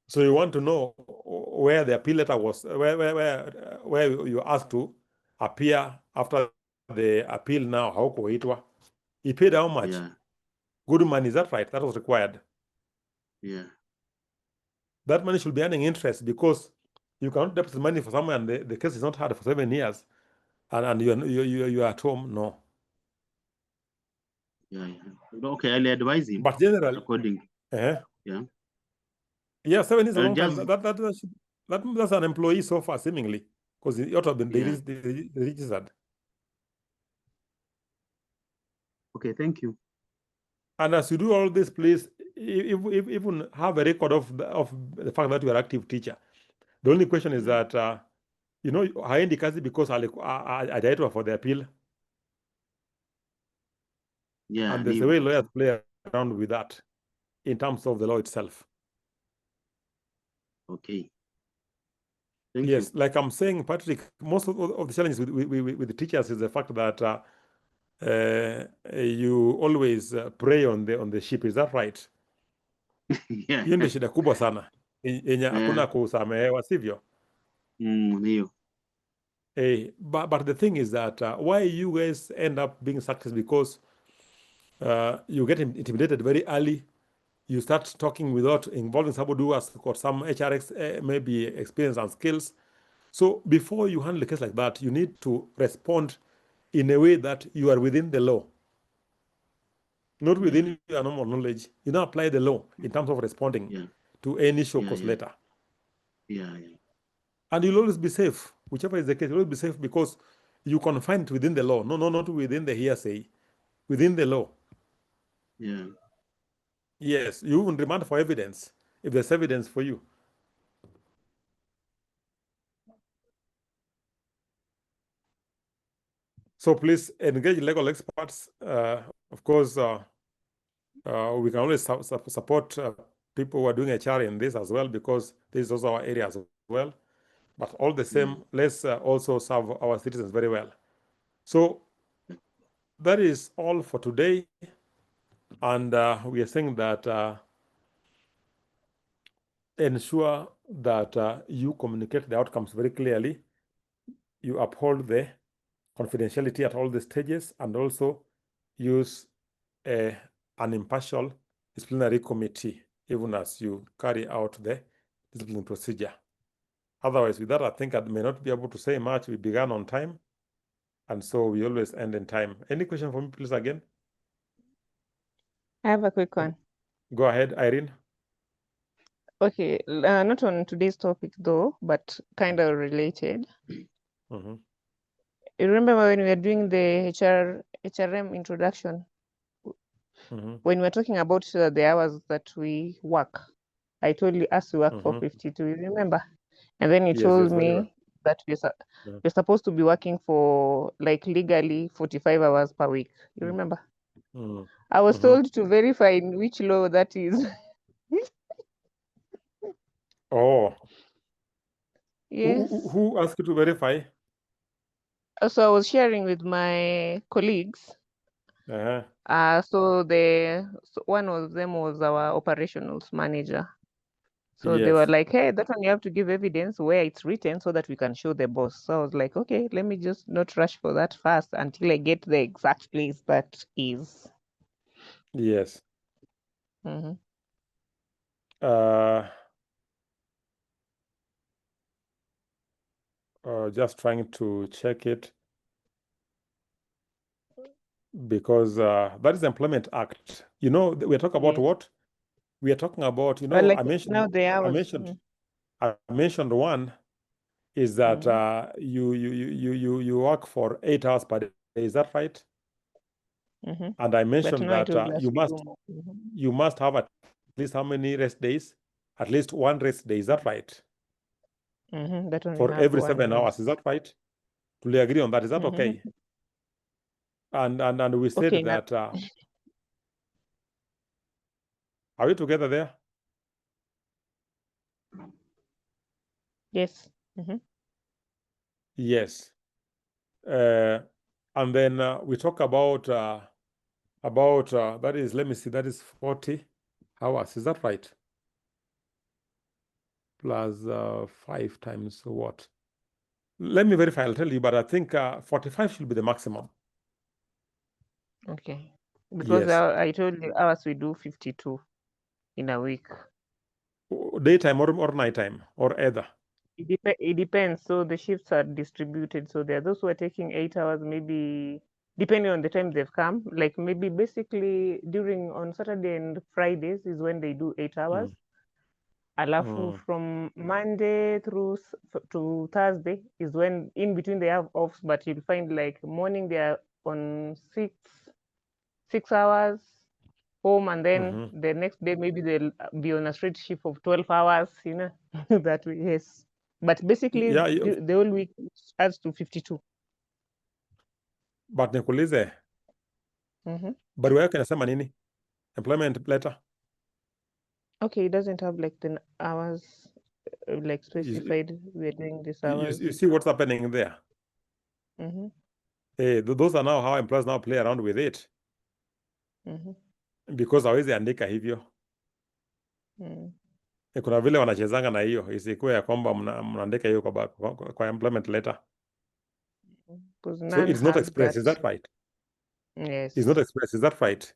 So you want to know where the appeal letter was, where you asked to appear after the appeal. Now, how kuitwa? He paid how much? Yeah. Good money, is that right? That was required. Yeah. That money should be earning interest, because you cannot deposit money for someone and the case is not hard for 7 years, and you are at home. No. Yeah. Okay, I'll advise him. But generally, according. Yeah. Yeah, 7 is a long time. That's an employee so far, seemingly, because it ought to have been registered. Okay, thank you. And as you do all this, please, even have a record of the fact that you are an active teacher. The only question is that, haendi kazi because hajaitwa for the appeal. Yeah. And there's a way lawyers play around with that in terms of the law itself. Okay. Yes, like I'm saying, Patrick, most of the challenges with the teachers is the fact that you always prey on the sheep. Is that right? Yeah. Hiyo ndio shida kubwa sana yenye hakuna kusamehewa, sivyo? Ndio. But the thing is that why you guys end up being successful, because you get intimidated very early. You start talking without involving somebody who has got some HRX maybe experience and skills. So before you handle a case like that, you need to respond in a way that you are within the law, not within your normal knowledge. You now apply the law in terms of responding to any show cause letter. Yeah. And you'll always be safe, whichever is the case. You'll always be safe because you confine it within the law. No, not within the hearsay, within the law. Yeah. Yes, you will demand for evidence if there's evidence for you. So please engage legal experts. Of course, we can always support people who are doing HR in this as well, because this is also our area as well. But all the same, let's also serve our citizens very well. So that is all for today. And we are saying that ensure that you communicate the outcomes very clearly. You uphold the confidentiality at all the stages, and also use an impartial disciplinary committee even as you carry out the disciplinary procedure. Otherwise, with that, I think I may not be able to say much. We began on time, and so we always end in time. Any question for me, please, again? I have a quick one. Go ahead, Irene. Okay, not on today's topic though, but kind of related. Mhm. You remember when we were doing the HRM introduction, Mhm. when we were talking about the hours that we work, I told you us to work for Mhm. 52, you remember? And then you Yes, told yes, very well. me that Yeah. we're supposed to be working for like legally 45 hours per week. You Mm. remember? Mhm. I was Mhm. told to verify in which law that is. Oh, Yes. who asked you to verify? So I was sharing with my colleagues. Uh-huh. So one of them was our operations manager. So they were Yes. like, hey, that one you have to give evidence where it's written so that we can show the boss. So I was like, okay, let me just not rush for that fast until I get the exact place that is. Yes. Mm-hmm. Just trying to check it, because that is the Employment Act. You know, we're talking about Yes. what? We are talking about, you But know, like I mentioned, now the I hours. mentioned, I mentioned one is that you work for 8 hours per day. Is that right? Mm-hmm. And I But mentioned now I that told us you we must do more. Mm-hmm. you must have at least how many rest days? At least one rest day. Is that right? Mm-hmm. That one we For have every one, 7 yes. hours. Is that right? Do we agree on that? Is that Mm-hmm. okay? And we said Okay, now, that are we together there? yes. Mm-hmm. Yes. And then we talk about that is, let me see, that is 40 hours. Is that right? Plus 5 times what? Let me verify. I'll tell you, but I think 45 should be the maximum. Okay. Because Yes. I told you hours we do 52 in a week. Daytime or nighttime or either? It depends. So the shifts are distributed. So there are those who are taking 8 hours, maybe depending on the time they've come. Like maybe basically on Saturday and Fridays is when they do 8 hours. Alafu from Monday through to Thursday is when in between they have offs, but you'll find like morning they are on 6 hours home, and then the next day maybe they'll be on a straight shift of 12 hours, you know, that way, yes. But basically Yeah, the whole week adds to 52. but nikuulize, barua yako inasema nini? Employment letter? Okay, it doesn't have like the hours like specified we're doing this hours. You see what's happening there? Those are now how employers now play around with it, because hawezi andika hivyo. Kuna vile wanachezanga na hiyo, isikuwe ya kwamba mnaandika hiyo kwa employment letter. So it's not express, is that right? Yes. It's not express, is that right?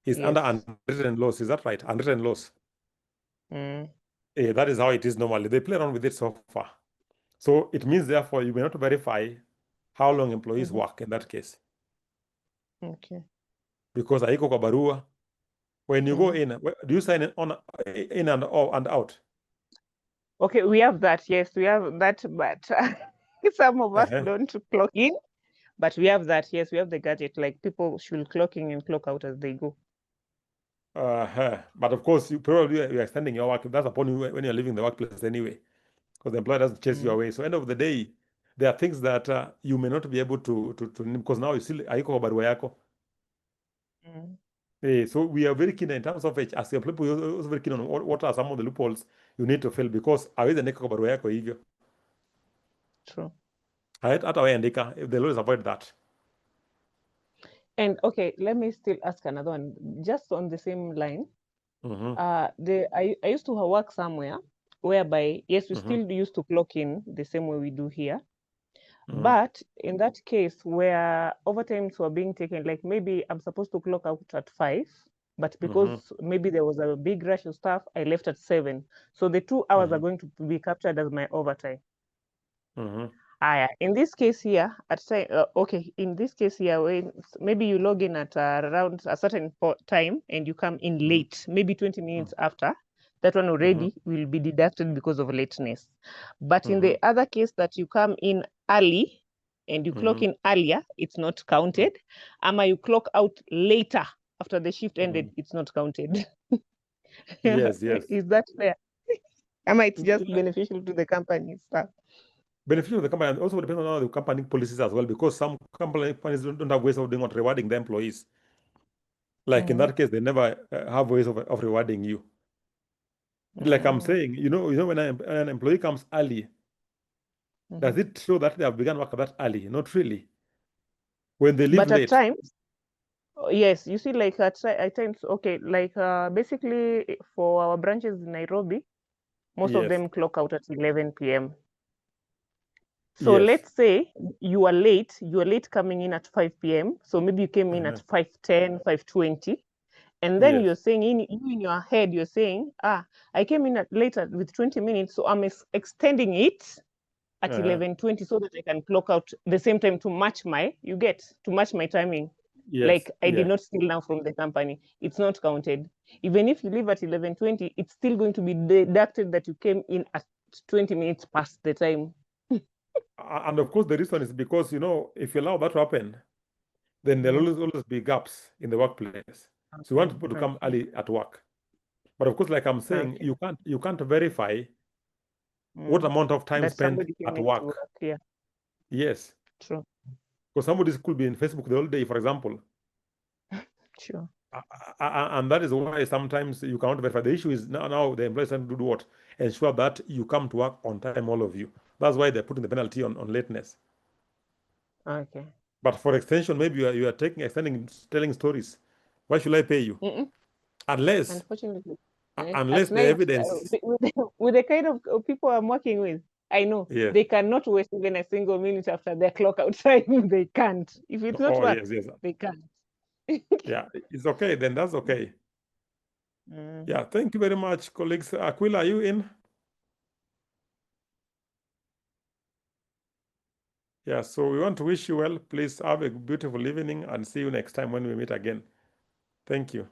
It's Yes. under unwritten laws, is that right? Unwritten laws. That is how it is normally. They play around with it so far. So it means, therefore, you may not verify how long employees work in that case. Okay. Because haiko kwa barua. When you go in, do you sign in and out? Okay, we have that. Yes, we have that, but some of us don't clock in. But we have that. Yes, we have the gadget. Like people should clock in and clock out as they go. But of course, you probably you're extending your work. That's upon you when you're leaving the workplace anyway, because the employer doesn't chase you away. So end of the day, there are things that you may not be able to because now you still haiko barua yako. So we are very keen in terms of as a employee, we're also very keen on what are some of the loopholes you need to fill, because aweza andika kwa barua yako hivyo. True. Hata wewe andika, they'll always avoid that. And okay, let me still ask another one, just on the same line. I used to work somewhere whereby, yes, we still used to clock in the same way we do here. But in that case where overtimes were being taken, like maybe I'm supposed to clock out at 5, but because maybe there was a big rush of stuff, I left at 7. So the 2 hours are going to be captured as my overtime. In this case here, in this case here, when maybe you log in at around a certain time and you come in late, maybe 20 minutes after, that one already will be deducted because of lateness. But in the other case that you come in early and you clock in earlier, it's not counted. Ama you clock out later after the shift ended, it's not counted. Yes. Is that fair? Ama it's just beneficial to the company staff? Beneficial to the company, and also depends on the company policies as well, because some companies don't have ways of doing rewarding the employees. Like in that case, they never have ways of rewarding you. Like I'm saying, you know, when an employee comes early, does it show that they have begun work that early? Not really. When they leave but late. At times, yes, you see, like at times, okay, like basically for our branches in Nairobi, most of them clock out at 11 p.m. So let's say you are late coming in at 5 p.m. So maybe you came in at 5:10, 5:20. And then you're saying in your head, you're saying, I came in later with 20 minutes, so I'm extending it at 11:20 so that I can clock out the same time to match my timing. Like I did not steal now from the company. It's not counted. Even if you leave at 11:20, it's still going to be deducted that you came in at 20 minutes past the time. And of course, the reason is because, you know, if you allow that to happen, then there will always be gaps in the workplace. So you want people to come early at work. But of course, like I'm saying, you can't verify what amount of time spent at work. Yes. True. Because somebody could be in Facebook the whole day, for example. Sure. And that is why sometimes you cannot verify. The issue is now the employees have to do what? Ensure that you come to work on time, all of you. That's why they're putting the penalty on lateness. Okay. But for extension, maybe you are telling stories. Why should I pay you? Unless, unfortunately, unless the evidence with the kind of people I'm working with, I know they cannot waste even a single minute after their clock out time. They can't. If it's not work, they can't. Yeah, it's okay. Then that's okay. Yeah, thank you very much, colleagues. Aquila, are you in? Yeah, so we want to wish you well. Please have a beautiful evening and see you next time when we meet again. Thank you.